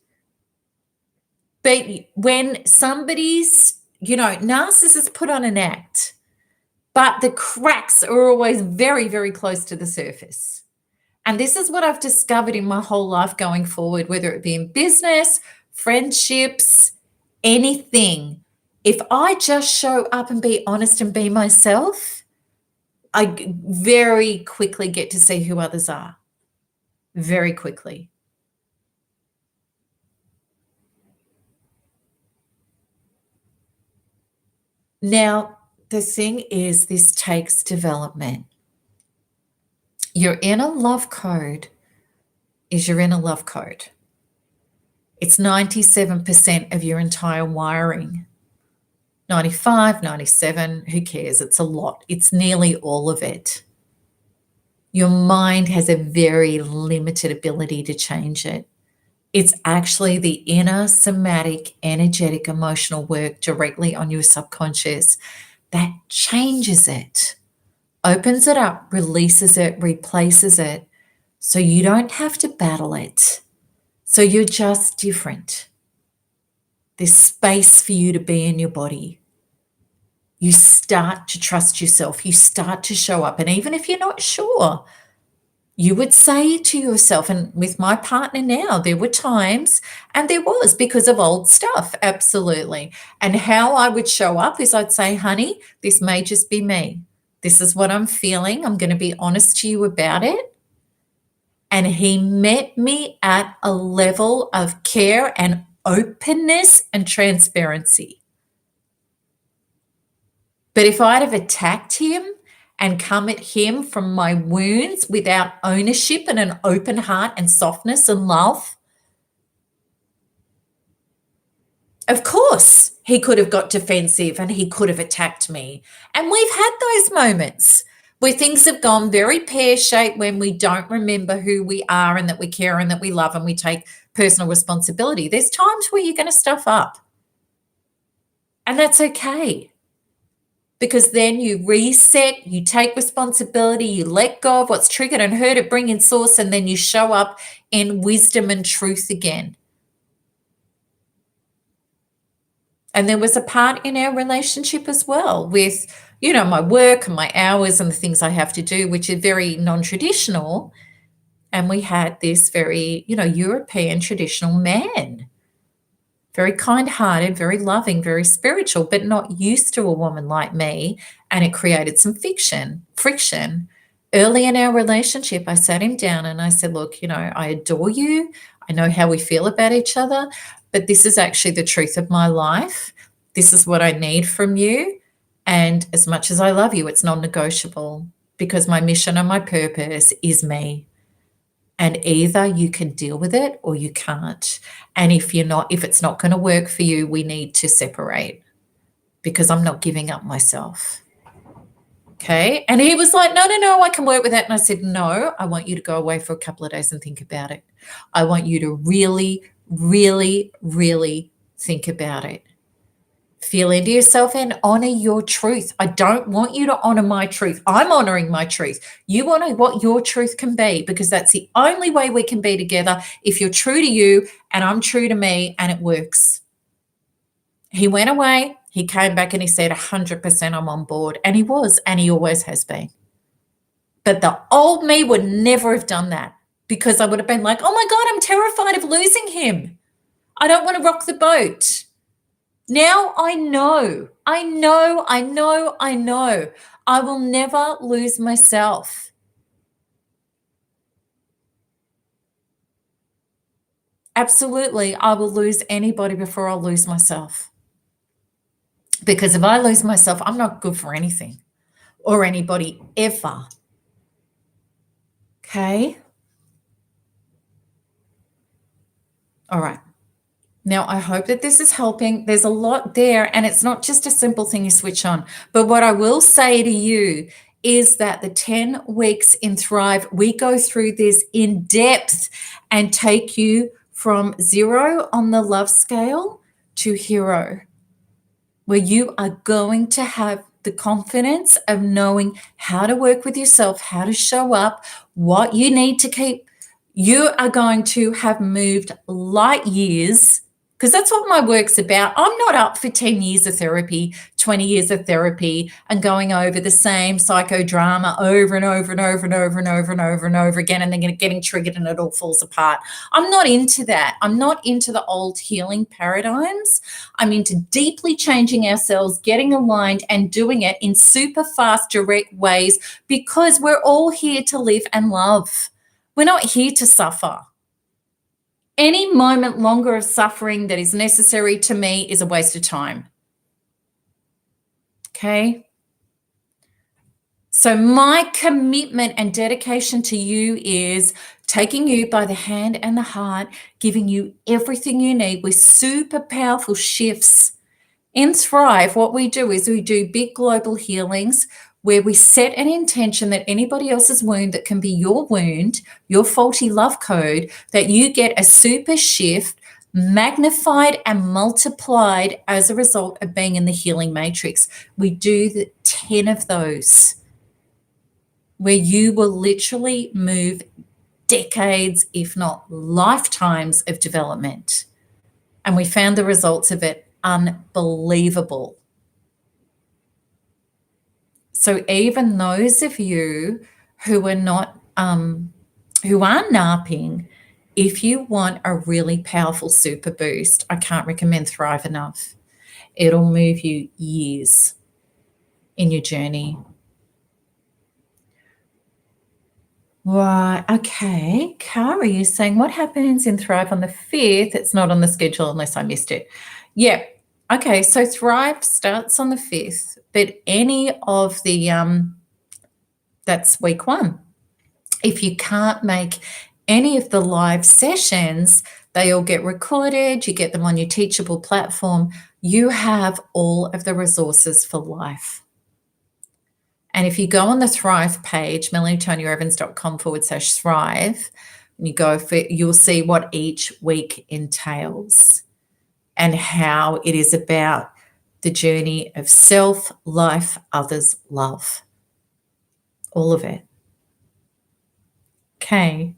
But when somebody's, narcissists put on an act, but the cracks are always very, very close to the surface. And this is what I've discovered in my whole life going forward, whether it be in business, friendships, anything. If I just show up and be honest and be myself, I very quickly get to see who others are. Very quickly. Now, the thing is, this takes development. Your inner love code is your inner love code. It's 97% of your entire wiring. 95, 97, who cares? It's a lot. It's nearly all of it. Your mind has a very limited ability to change it. It's actually the inner somatic, energetic, emotional work directly on your subconscious that changes it, opens it up, releases it, replaces it, so you don't have to battle it. So you're just different. There's space for you to be in your body. You start to trust yourself. You start to show up. And even if you're not sure, you would say to yourself, and with my partner now, there were times, and there was because of old stuff, absolutely. And how I would show up is I'd say, honey, this may just be me. This is what I'm feeling. I'm going to be honest to you about it. And he met me at a level of care and openness and transparency. But if I'd have attacked him and come at him from my wounds without ownership and an open heart and softness and love, of course he could have got defensive and he could have attacked me. And we've had those moments where things have gone very pear-shaped when we don't remember who we are and that we care and that we love and we take personal responsibility. There's times where you're going to stuff up. And that's okay. Because then you reset, you take responsibility, you let go of what's triggered and hurt it, bring in source, and then you show up in wisdom and truth again. And there was a part in our relationship as well with, my work and my hours and the things I have to do, which are very non-traditional. And we had this very, European traditional man. Very kind-hearted, very loving, very spiritual, but not used to a woman like me. And it created some friction. Early in our relationship, I sat him down and I said, look, I adore you. I know how we feel about each other, but this is actually the truth of my life. This is what I need from you. And as much as I love you, it's non-negotiable because my mission and my purpose is me. And either you can deal with it or you can't. And if it's not going to work for you, we need to separate because I'm not giving up myself. Okay. And he was like, no, I can work with that. And I said, no, I want you to go away for a couple of days and think about it. I want you to really, really, really think about it. Feel into yourself and honor your truth. I don't want you to honor my truth. I'm honoring my truth. You honor what your truth can be because that's the only way we can be together if you're true to you and I'm true to me and it works. He went away. He came back and he said 100% I'm on board. And he was, and he always has been. But the old me would never have done that because I would have been like, oh my God, I'm terrified of losing him. I don't want to rock the boat. Now I know. I will never lose myself. Absolutely, I will lose anybody before I'll lose myself. Because if I lose myself, I'm not good for anything or anybody ever. Okay? All right. Now, I hope that this is helping. There's a lot there, and it's not just a simple thing you switch on. But what I will say to you is that the 10 weeks in Thrive, we go through this in depth and take you from 0 on the love scale to hero, where you are going to have the confidence of knowing how to work with yourself, how to show up, what you need to keep. You are going to have moved light years because that's what my work's about. I'm not up for 10 years of therapy, 20 years of therapy and going over the same psychodrama over and over and over and over and over and over and over again and then getting triggered and it all falls apart. I'm not into that. I'm not into the old healing paradigms. I'm into deeply changing ourselves, getting aligned and doing it in super fast, direct ways because we're all here to live and love. We're not here to suffer. Any moment longer of suffering that is necessary to me is a waste of time. Okay. So my commitment and dedication to you is taking you by the hand and the heart, giving you everything you need with super powerful shifts. In Thrive, what we do is we do big global healings where we set an intention that anybody else's wound that can be your wound, your faulty love code, that you get a super shift magnified and multiplied as a result of being in the healing matrix. We do 10 of those where you will literally move decades, if not lifetimes of development. And we found the results of it unbelievable. So even those of you who are not, who are NARPing, if you want a really powerful super boost, I can't recommend Thrive enough. It'll move you years in your journey. Right. Okay. Kari is saying, what happens in Thrive on the 5th? It's not on the schedule unless I missed it. Yeah. Okay. So Thrive starts on the 5th, but any of the, that's week 1. If you can't make any of the live sessions, they all get recorded. You get them on your Teachable platform. You have all of the resources for life. And if you go on the Thrive page, melanietoniaevans.com/thrive, and you go for, you'll see what each week entails and how it is about the journey of self, life, others, love. All of it. Okay.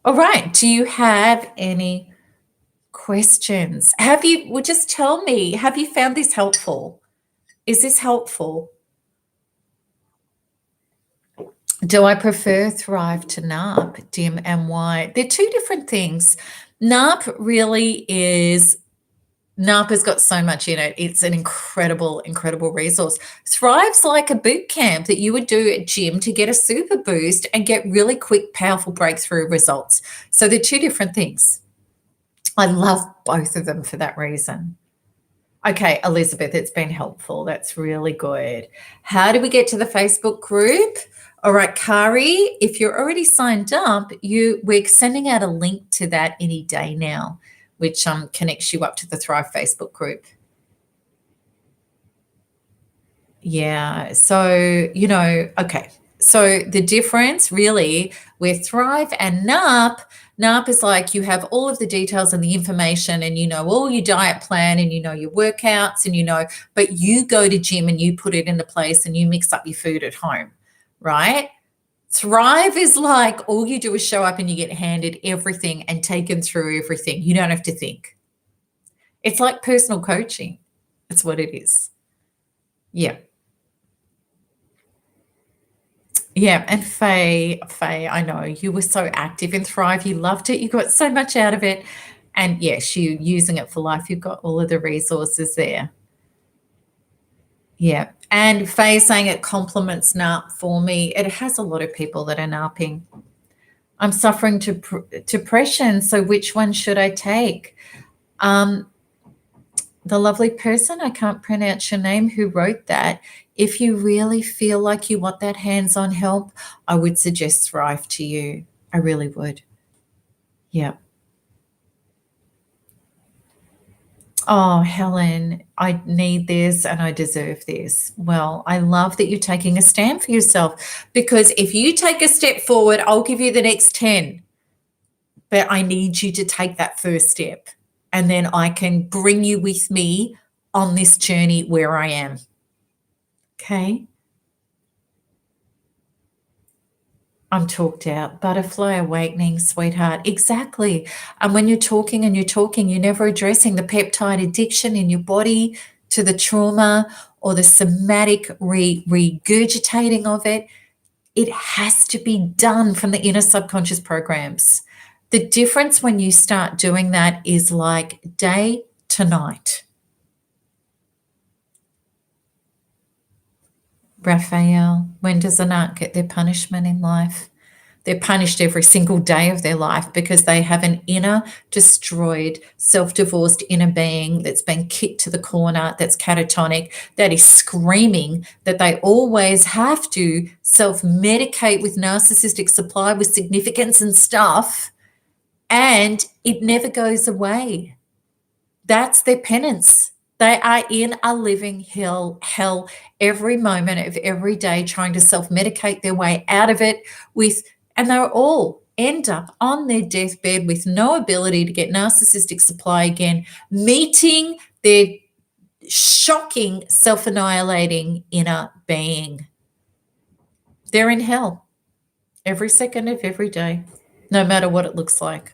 All right. Do you have any questions? Well, just tell me, have you found this helpful? Is this helpful? Do I prefer Thrive to NARP, Dim, and why? They're two different things. NARP really is, NARP has got so much in it. It's an incredible, incredible resource. Thrive's like a boot camp that you would do at gym to get a super boost and get really quick, powerful breakthrough results. So they're two different things. I love both of them for that reason. Okay, Elizabeth, it's been helpful. That's really good. How do we get to the Facebook group? All right, Kari, if you're already signed up, we're sending out a link to that any day now, which connects you up to the Thrive Facebook group. Yeah, so, okay. So the difference really with Thrive and NARP is like you have all of the details and the information and you know all your diet plan and you know your workouts and but you go to gym and you put it into place and you mix up your food at home, right? Thrive is like all you do is show up and you get handed everything and taken through everything. You don't have to think. It's like personal coaching. That's what it is. Yeah. Yeah, and Faye, I know you were so active in Thrive. You loved it. You got so much out of it. And yes, you using it for life. You've got all of the resources there. Yeah. And Faye saying it complements NARP for me. It has a lot of people that are NARPing. I'm suffering depression. So which one should I take? The lovely person, I can't pronounce your name, who wrote that, if you really feel like you want that hands-on help, I would suggest Thrive to you. I really would. Yeah. Oh, Helen, I need this and I deserve this. Well, I love that you're taking a stand for yourself because if you take a step forward, I'll give you the next 10. But I need you to take that first step. And then I can bring you with me on this journey where I am. Okay. I'm talked out. Butterfly awakening, sweetheart. Exactly. And when you're talking, you're never addressing the peptide addiction in your body to the trauma or the somatic regurgitating of it. It has to be done from the inner subconscious programs. The difference when you start doing that is like day to night. Raphael, when does an art get their punishment in life? They're punished every single day of their life because they have an inner destroyed, self-divorced inner being that's been kicked to the corner, that's catatonic, that is screaming that they always have to self-medicate with narcissistic supply with significance and stuff, and it never goes away. That's their penance. They are in a living hell every moment of every day, trying to self-medicate their way out of it and they're all end up on their deathbed with no ability to get narcissistic supply again, meeting their shocking, self-annihilating inner being. They're in hell every second of every day, no matter what it looks like.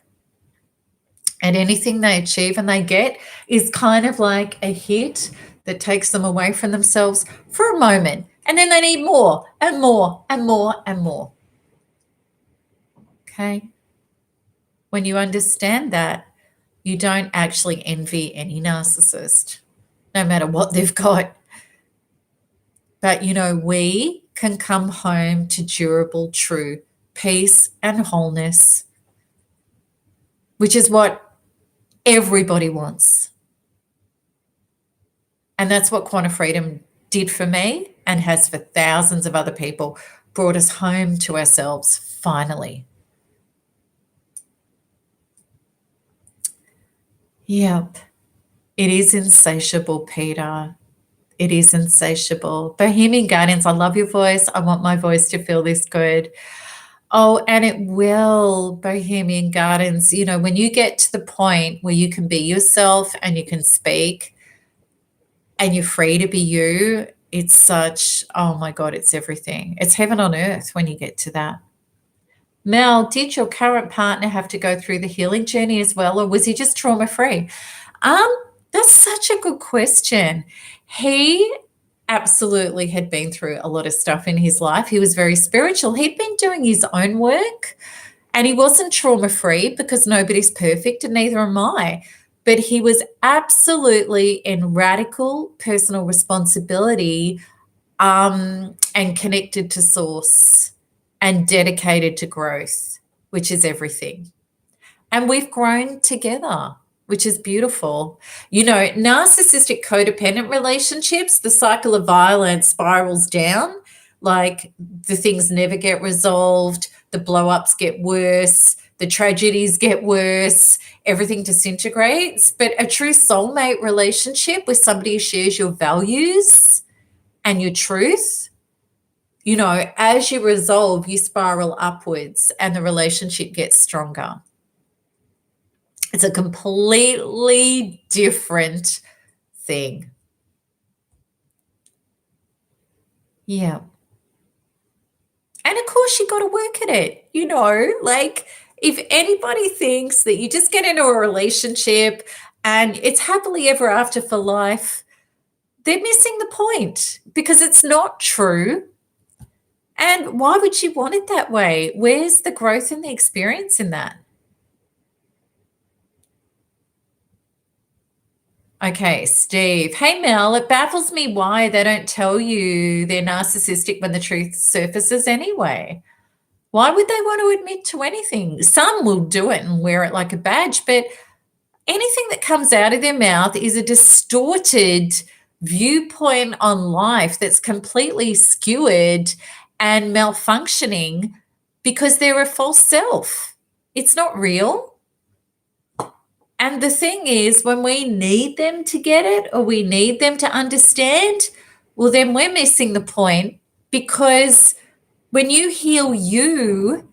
And anything they achieve and they get is kind of like a hit that takes them away from themselves for a moment. And then they need more and more and more and more. Okay? When you understand that, you don't actually envy any narcissist, no matter what they've got. But, we can come home to durable, true peace and wholeness, which is what everybody wants. And that's what Quantum Freedom did for me and has for thousands of other people, brought us home to ourselves finally. Yep. It is insatiable, Peter. It is insatiable. Bohemian Guardians, I love your voice. I want my voice to feel this good. Oh, and it will, Bohemian Gardens. When you get to the point where you can be yourself and you can speak and you're free to be you, it's such, oh my God, it's everything. It's heaven on earth when you get to that. Mel, did your current partner have to go through the healing journey as well, or was he just trauma-free? That's such a good question. He absolutely had been through a lot of stuff in his life. He was very spiritual. He'd been doing his own work and he wasn't trauma-free because nobody's perfect and neither am I. But he was absolutely in radical personal responsibility and connected to source and dedicated to growth, which is everything. And we've grown together, which is beautiful. Narcissistic codependent relationships, the cycle of violence spirals down, like the things never get resolved, the blow-ups get worse, the tragedies get worse, everything disintegrates. But a true soulmate relationship with somebody who shares your values and your truth, as you resolve, you spiral upwards and the relationship gets stronger. It's a completely different thing. Yeah. And of course, you got to work at it. If anybody thinks that you just get into a relationship and it's happily ever after for life, they're missing the point because it's not true. And why would you want it that way? Where's the growth and the experience in that? Okay, Steve. Hey, Mel, it baffles me why they don't tell you they're narcissistic when the truth surfaces anyway. Why would they want to admit to anything? Some will do it and wear it like a badge, but anything that comes out of their mouth is a distorted viewpoint on life that's completely skewered and malfunctioning because they're a false self. It's not real. And the thing is, when we need them to get it or we need them to understand, well, then we're missing the point, because when you heal you,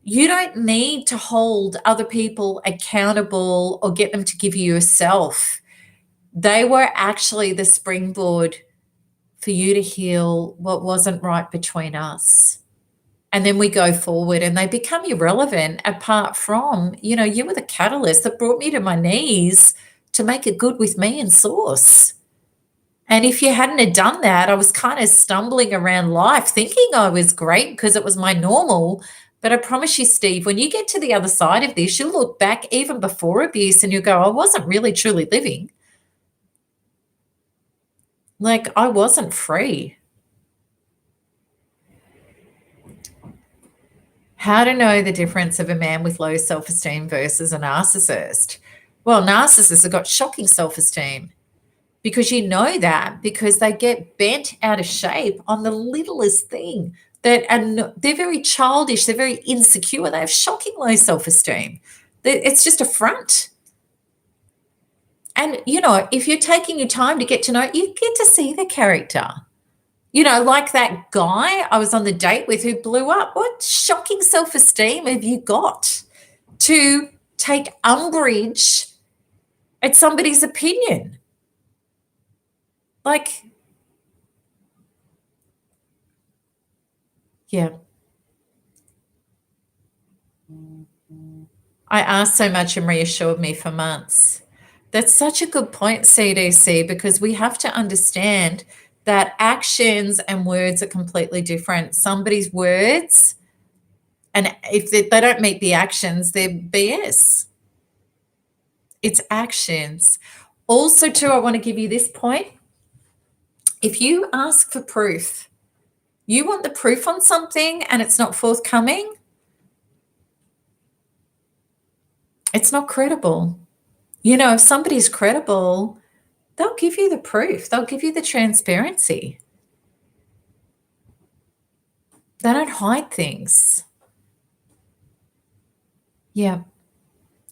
you don't need to hold other people accountable or get them to give you yourself. They were actually the springboard for you to heal what wasn't right between us. And then we go forward and they become irrelevant apart from, you were the catalyst that brought me to my knees to make it good with me and source. And if you hadn't have done that, I was kind of stumbling around life thinking I was great because it was my normal. But I promise you, Steve, when you get to the other side of this, you'll look back even before abuse and you'll go, I wasn't really truly living. Like, I wasn't free. How to know the difference of a man with low self-esteem versus a narcissist? Well, narcissists have got shocking self-esteem because you know that because they get bent out of shape on the littlest thing and they're very childish, they're very insecure, they have shocking low self-esteem. It's just a front. And, if you're taking your time to get to know, you get to see the character. Like that guy I was on the date with who blew up. What shocking self-esteem have you got to take umbrage at somebody's opinion? Like, yeah. I asked so much and reassured me for months. That's such a good point, CDC, because we have to understand that actions and words are completely different. Somebody's words, and if they don't meet the actions, they're BS. It's actions. Also, too, I want to give you this point. If you ask for proof, you want the proof on something and it's not forthcoming, it's not credible. If somebody's credible, they'll give you the proof. They'll give you the transparency. They don't hide things. Yeah.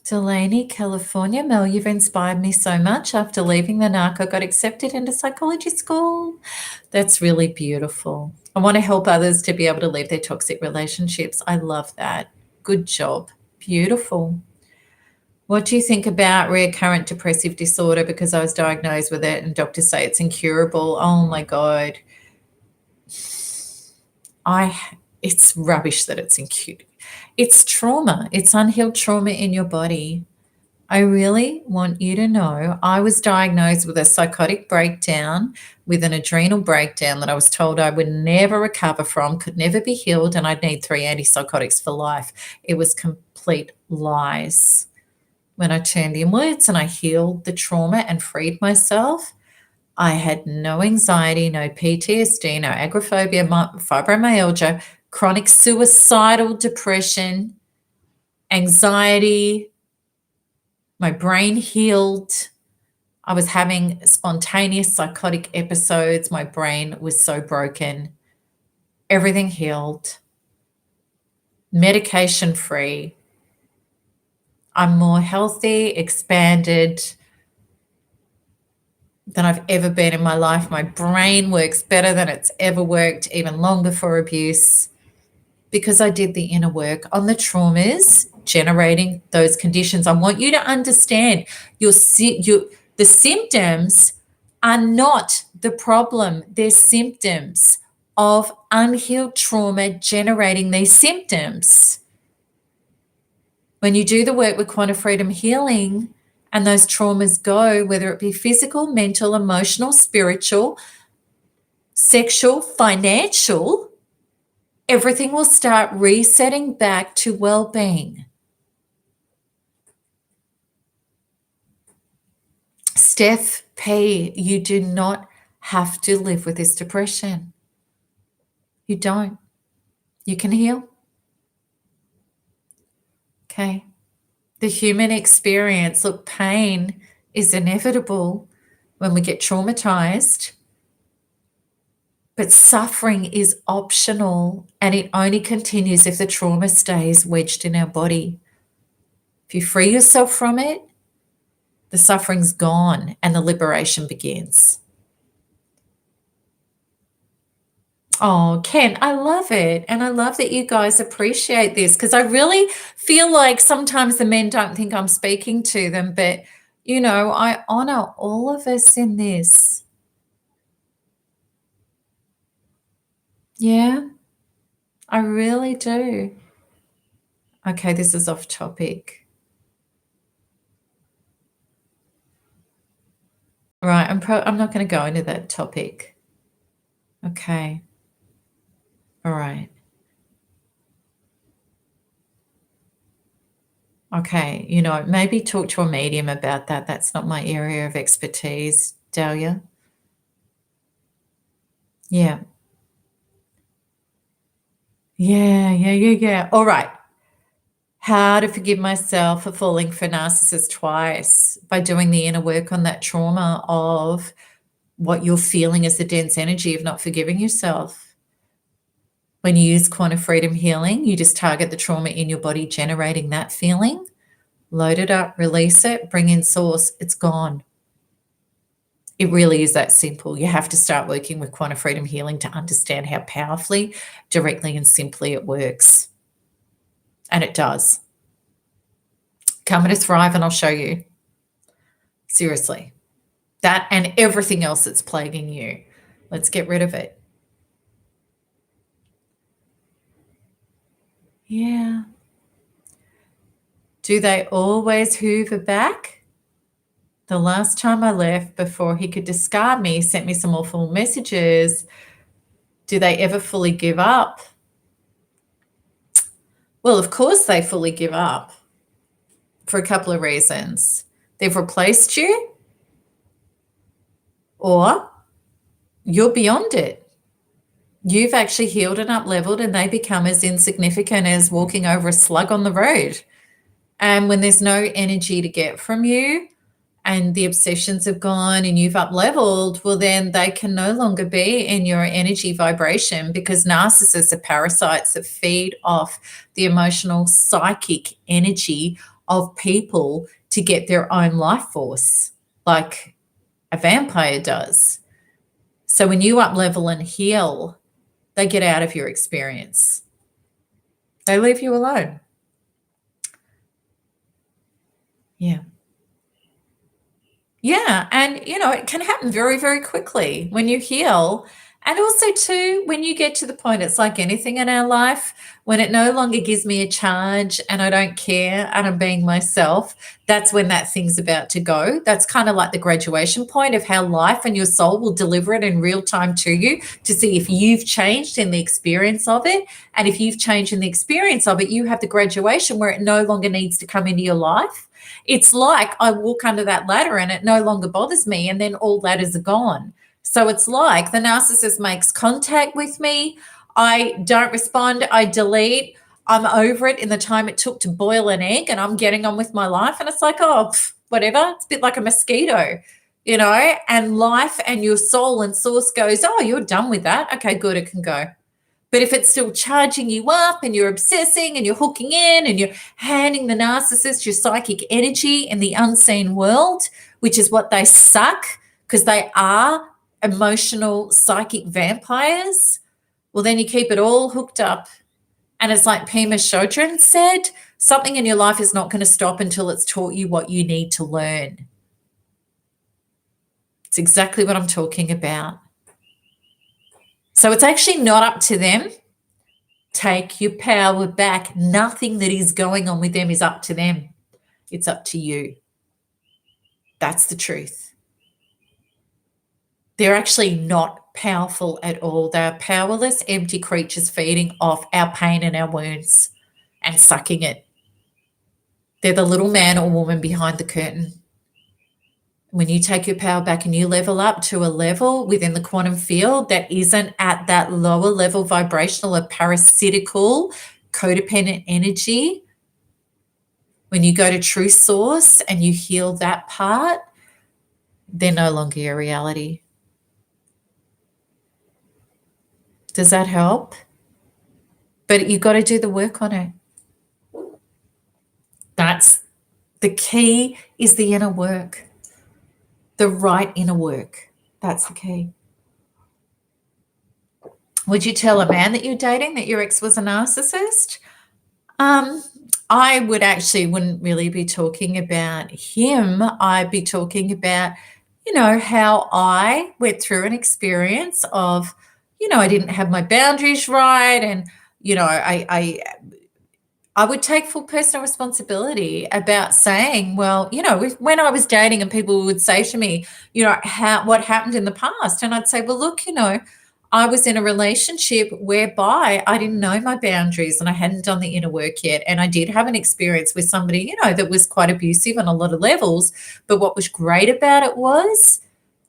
Delaney, California. Mel, you've inspired me so much. After leaving the NARC, I got accepted into psychology school. That's really beautiful. I want to help others to be able to leave their toxic relationships. I love that. Good job. Beautiful. What do you think about recurrent depressive disorder? Because I was diagnosed with it and doctors say it's incurable. Oh my God. It's rubbish that it's incurable. It's trauma. It's unhealed trauma in your body. I really want you to know I was diagnosed with a psychotic breakdown, with an adrenal breakdown that I was told I would never recover from, could never be healed, and I'd need 3 antipsychotics for life. It was complete lies. When I turned inwards and I healed the trauma and freed myself, I had no anxiety, no PTSD, no agoraphobia, fibromyalgia, chronic suicidal depression, anxiety. My brain healed. I was having spontaneous psychotic episodes. My brain was so broken. Everything healed. Medication free. I'm more healthy, expanded than I've ever been in my life. My brain works better than it's ever worked, even long before abuse, because I did the inner work on the traumas generating those conditions. I want you to understand the symptoms are not the problem. They're symptoms of unhealed trauma generating these symptoms. When you do the work with Quantum Freedom Healing and those traumas go, whether it be physical, mental, emotional, spiritual, sexual, financial, everything will start resetting back to well-being. Steph P., you do not have to live with this depression. You don't. You can heal. Okay. The human experience, look, pain is inevitable when we get traumatized, but suffering is optional and it only continues if the trauma stays wedged in our body. If you free yourself from it, the suffering's gone and the liberation begins. Oh, Ken, I love it. And I love that you guys appreciate this because I really feel like sometimes the men don't think I'm speaking to them, but, I honor all of us in this. Yeah, I really do. Okay, this is off topic. Right, I'm not going to go into that topic. Okay. All right. Okay, maybe talk to a medium about that. That's not my area of expertise, Dahlia. Yeah. Yeah. All right. How to forgive myself for falling for narcissists twice by doing the inner work on that trauma of what you're feeling as the dense energy of not forgiving yourself. When you use quantum freedom healing, you just target the trauma in your body generating that feeling, load it up, release it, bring in source, it's gone. It really is that simple. You have to start working with quantum freedom healing to understand how powerfully, directly, and simply it works. And it does. Come to Thrive and I'll show you. Seriously. That and everything else that's plaguing you. Let's get rid of it. Yeah. Do they always hoover back? The last time I left before he could discard me, sent me some awful messages. Do they ever fully give up? Well, of course they fully give up for a couple of reasons. They've replaced you, or you're beyond it. You've actually healed and up-leveled, and they become as insignificant as walking over a slug on the road. And when there's no energy to get from you and the obsessions have gone and you've up-leveled, well, then they can no longer be in your energy vibration, because narcissists are parasites that feed off the emotional, psychic energy of people to get their own life force, like a vampire does. So when you up-level and heal, they get out of your experience. They leave you alone. Yeah. Yeah, and, it can happen very, very quickly when you heal. And also too, when you get to the point, it's like anything in our life, when it no longer gives me a charge and I don't care and I'm being myself, that's when that thing's about to go. That's kind of like the graduation point of how life and your soul will deliver it in real time to you to see if you've changed in the experience of it. And if you've changed in the experience of it, you have the graduation where it no longer needs to come into your life. It's like I walk under that ladder and it no longer bothers me, and then all ladders are gone. So it's like the narcissist makes contact with me. I don't respond. I delete. I'm over it in the time it took to boil an egg, and I'm getting on with my life. And it's like, whatever. It's a bit like a mosquito, and life and your soul and source goes, oh, you're done with that. Okay, good. It can go. But if it's still charging you up and you're obsessing and you're hooking in and you're handing the narcissist your psychic energy in the unseen world, which is what they suck, because they are emotional psychic vampires, well, then you keep it all hooked up. And it's like Pema Chodron said, something in your life is not going to stop until it's taught you what you need to learn. It's exactly what I'm talking about. So it's actually not up to them. Take your power back. Nothing that is going on with them is up to them. It's up to you. That's the truth. They're actually not powerful at all. They're powerless, empty creatures feeding off our pain and our wounds and sucking it. They're the little man or woman behind the curtain. When you take your power back and you level up to a level within the quantum field that isn't at that lower level vibrational or parasitical codependent energy, when you go to true source and you heal that part, they're no longer your reality. Does that help? But you've got to do the work on it. That's the key, is the inner work. The right inner work. That's the key. Would you tell a man that you're dating that your ex was a narcissist? I wouldn't really be talking about him. I'd be talking about, how I went through an experience of, I didn't have my boundaries right. And, I would take full personal responsibility about saying, well, when I was dating and people would say to me, what happened in the past? And I'd say, well, look, I was in a relationship whereby I didn't know my boundaries and I hadn't done the inner work yet. And I did have an experience with somebody, that was quite abusive on a lot of levels. But what was great about it was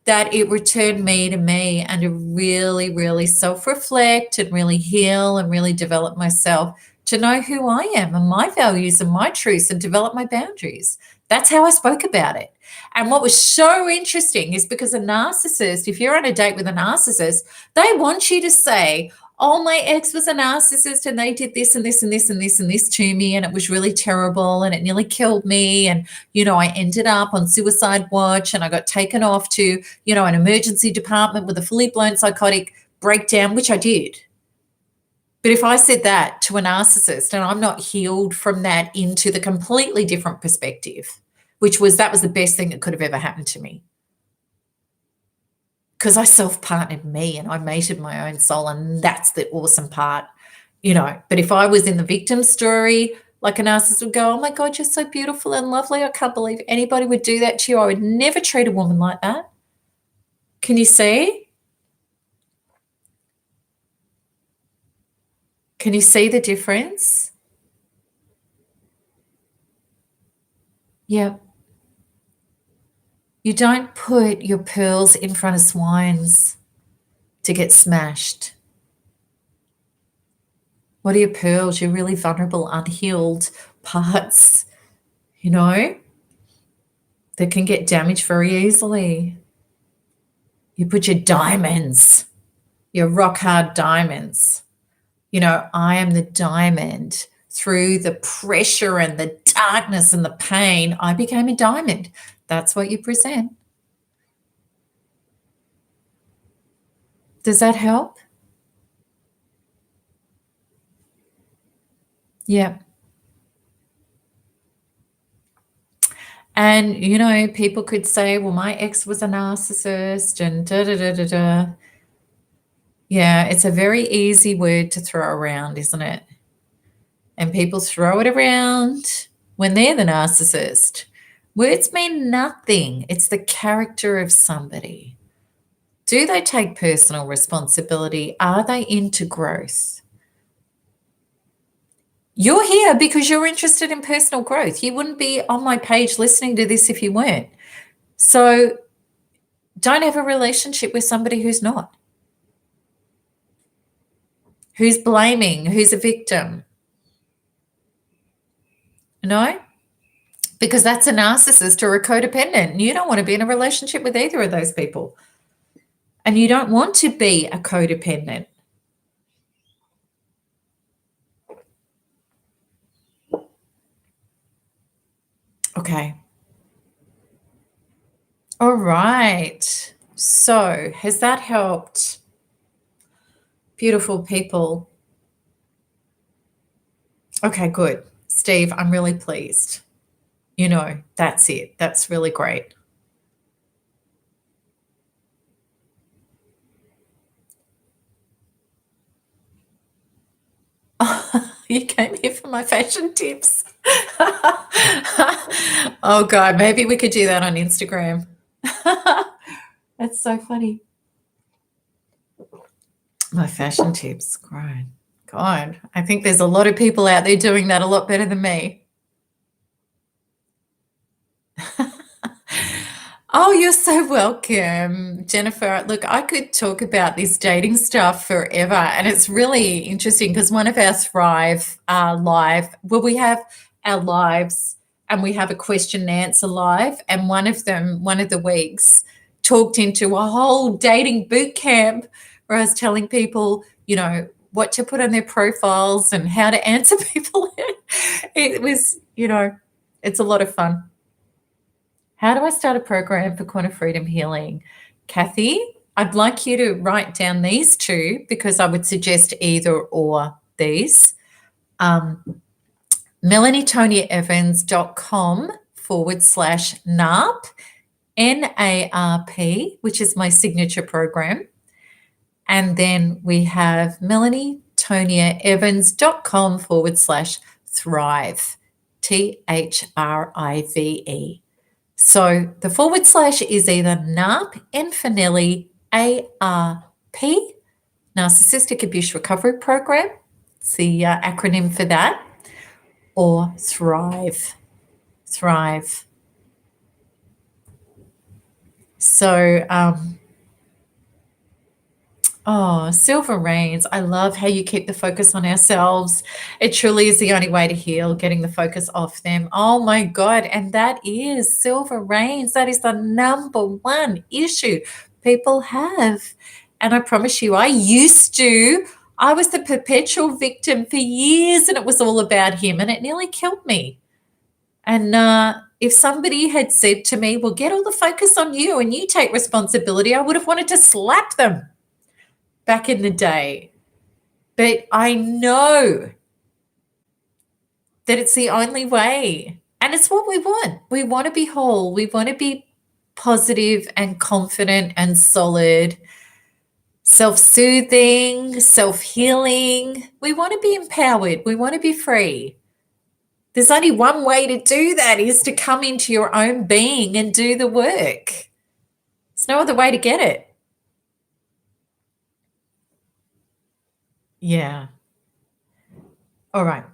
that it returned me to me, and to really, really self-reflect and really heal and really develop myself, to know who I am and my values and my truths, and develop my boundaries. That's how I spoke about it. And what was so interesting is, because a narcissist, if you're on a date with a narcissist, they want you to say, oh, my ex was a narcissist and they did this and this and this and this and this to me, and it was really terrible and it nearly killed me. And, I ended up on suicide watch and I got taken off to, an emergency department with a fully blown psychotic breakdown, which I did. But if I said that to a narcissist and I'm not healed from that into the completely different perspective, that was the best thing that could have ever happened to me. Because I self-partnered me and I mated my own soul, and that's the awesome part, But if I was in the victim story, like a narcissist would go, oh my God, you're so beautiful and lovely. I can't believe anybody would do that to you. I would never treat a woman like that. Can you see? Can you see the difference? Yep. You don't put your pearls in front of swines to get smashed. What are your pearls? Your really vulnerable, unhealed parts, that can get damaged very easily. You put your diamonds, your rock hard diamonds. I am the diamond. Through the pressure and the darkness and the pain, I became a diamond. That's what you present. Does that help? Yeah. And, people could say, well, my ex was a narcissist and da da da da da. Yeah, it's a very easy word to throw around, isn't it? And people throw it around when they're the narcissist. Words mean nothing. It's the character of somebody. Do they take personal responsibility? Are they into growth? You're here because you're interested in personal growth. You wouldn't be on my page listening to this if you weren't. So don't have a relationship with somebody who's not, who's blaming, who's a victim. Because that's a narcissist or a codependent. You don't want to be in a relationship with either of those people. And you don't want to be a codependent. Okay. All right. So has that helped? Beautiful people. Okay, good. Steve, I'm really pleased. That's it. That's really great. You came here for my fashion tips. Oh, God, maybe we could do that on Instagram. That's so funny. My fashion tips. Great. God, I think there's a lot of people out there doing that a lot better than me. Oh, you're so welcome, Jennifer. Look, I could talk about this dating stuff forever, and it's really interesting because one of our Thrive live, we have our lives and we have a question and answer live, and one of the weeks, talked into a whole dating boot camp where I was telling people, what to put on their profiles and how to answer people. It was, it's a lot of fun. How do I start a program for quantum freedom healing? Kathy, I'd like you to write down these two because I would suggest either or these. MelanieToniaEvans.com/NARP, NARP, which is my signature program. And then we have MelanieToniaEvans.com/Thrive, THRIVE. So the / is either NARP, N for Nelly, ARP, Narcissistic Abuse Recovery Program. It's the acronym for that. Or Thrive. Thrive. So, oh, silver rains. I love how you keep the focus on ourselves. It truly is the only way to heal, getting the focus off them. Oh my God. And that is silver rains. That is the number one issue people have. And I promise you, I was the perpetual victim for years, and it was all about him, and it nearly killed me. And if somebody had said to me, well, get all the focus on you and you take responsibility, I would have wanted to slap them back in the day. But I know that it's the only way. And it's what we want. We want to be whole. We want to be positive and confident and solid, self soothing, self healing. We want to be empowered. We want to be free. There's only one way to do that, is to come into your own being and do the work. There's no other way to get it. Yeah. All right.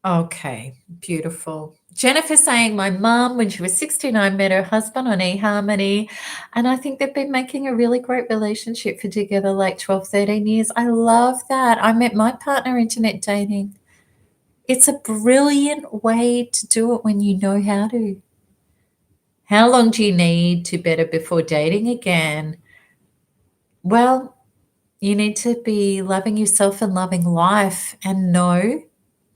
Okay, beautiful. Jennifer saying, my mum, when she was 69, met her husband on eHarmony, and I think they've been making a really great relationship for together like 12, 13 years. I love that. I met my partner internet dating. It's a brilliant way to do it when you know how to. How long do you need to better before dating again? Well, you need to be loving yourself and loving life and know.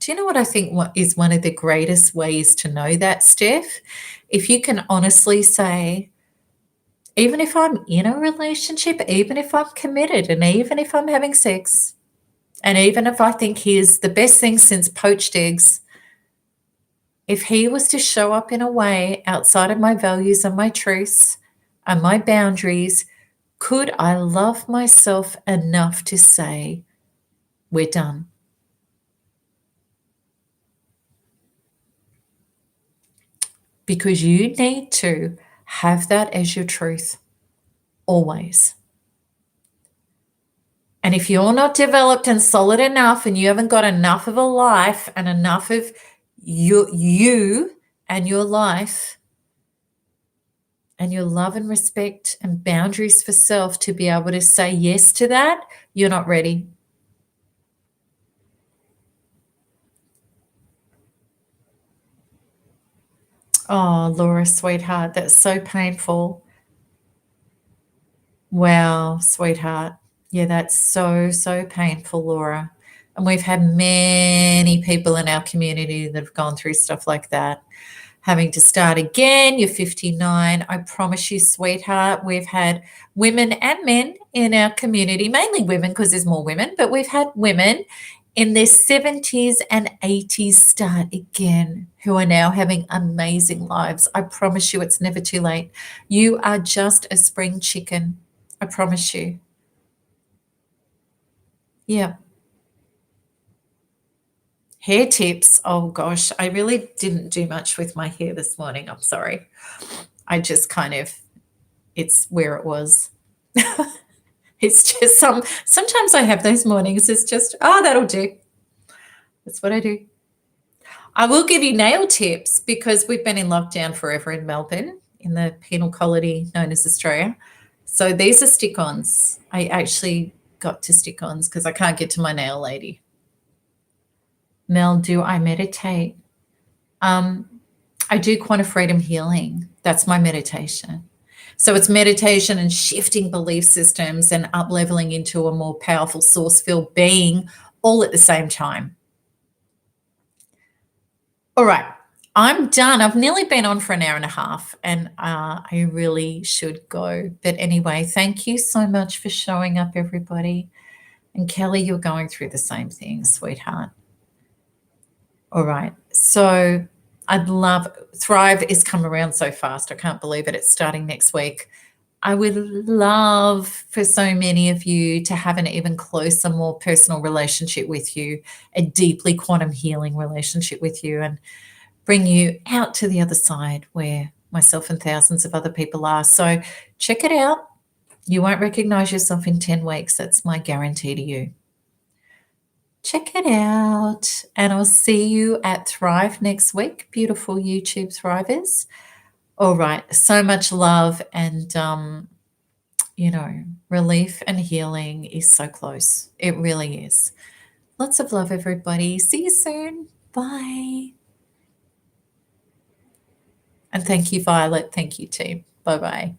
Do you know what I think what is one of the greatest ways to know that, Steph? If you can honestly say, even if I'm in a relationship, even if I'm committed, and even if I'm having sex, and even if I think he is the best thing since poached eggs, if he was to show up in a way outside of my values and my truths and my boundaries, could I love myself enough to say, we're done? Because you need to have that as your truth always. And if you're not developed and solid enough, and you haven't got enough of a life and enough of you and your life and your love and respect and boundaries for self to be able to say yes to that, you're not ready. Oh, Laura, sweetheart, that's so painful. Wow, sweetheart. Yeah, that's so, so painful, Laura. And we've had many people in our community that have gone through stuff like that. Having to start again, you're 59. I promise you, sweetheart, we've had women and men in our community, mainly women because there's more women, but we've had women in their 70s and 80s start again who are now having amazing lives. I promise you, it's never too late. You are just a spring chicken. I promise you. Yeah. Hair tips. Oh gosh, I really didn't do much with my hair this morning. I'm sorry. I just kind of, it's where it was. It's just sometimes I have those mornings. It's just, oh, that'll do. That's what I do. I will give you nail tips because we've been in lockdown forever in Melbourne, in the penal colony known as Australia. So these are stick-ons. I actually got to stick-ons because I can't get to my nail lady. Mel, do I meditate? I do quantum freedom healing. That's my meditation. So it's meditation and shifting belief systems and up leveling into a more powerful source filled being all at the same time. All right, I'm done. I've nearly been on for an hour and a half, and I really should go. But anyway, thank you so much for showing up, everybody. And Kelly, you're going through the same thing, sweetheart. All right. So I'd love Thrive is come around so fast. I can't believe it. It's starting next week. I would love for so many of you to have an even closer, more personal relationship with you, a deeply quantum healing relationship with you, and bring you out to the other side where myself and thousands of other people are. So check it out. You won't recognize yourself in 10 weeks. That's my guarantee to you. Check it out. And I'll see you at Thrive next week, beautiful YouTube Thrivers. All right. So much love and, relief and healing is so close. It really is. Lots of love, everybody. See you soon. Bye. And thank you, Violet. Thank you, team. Bye bye.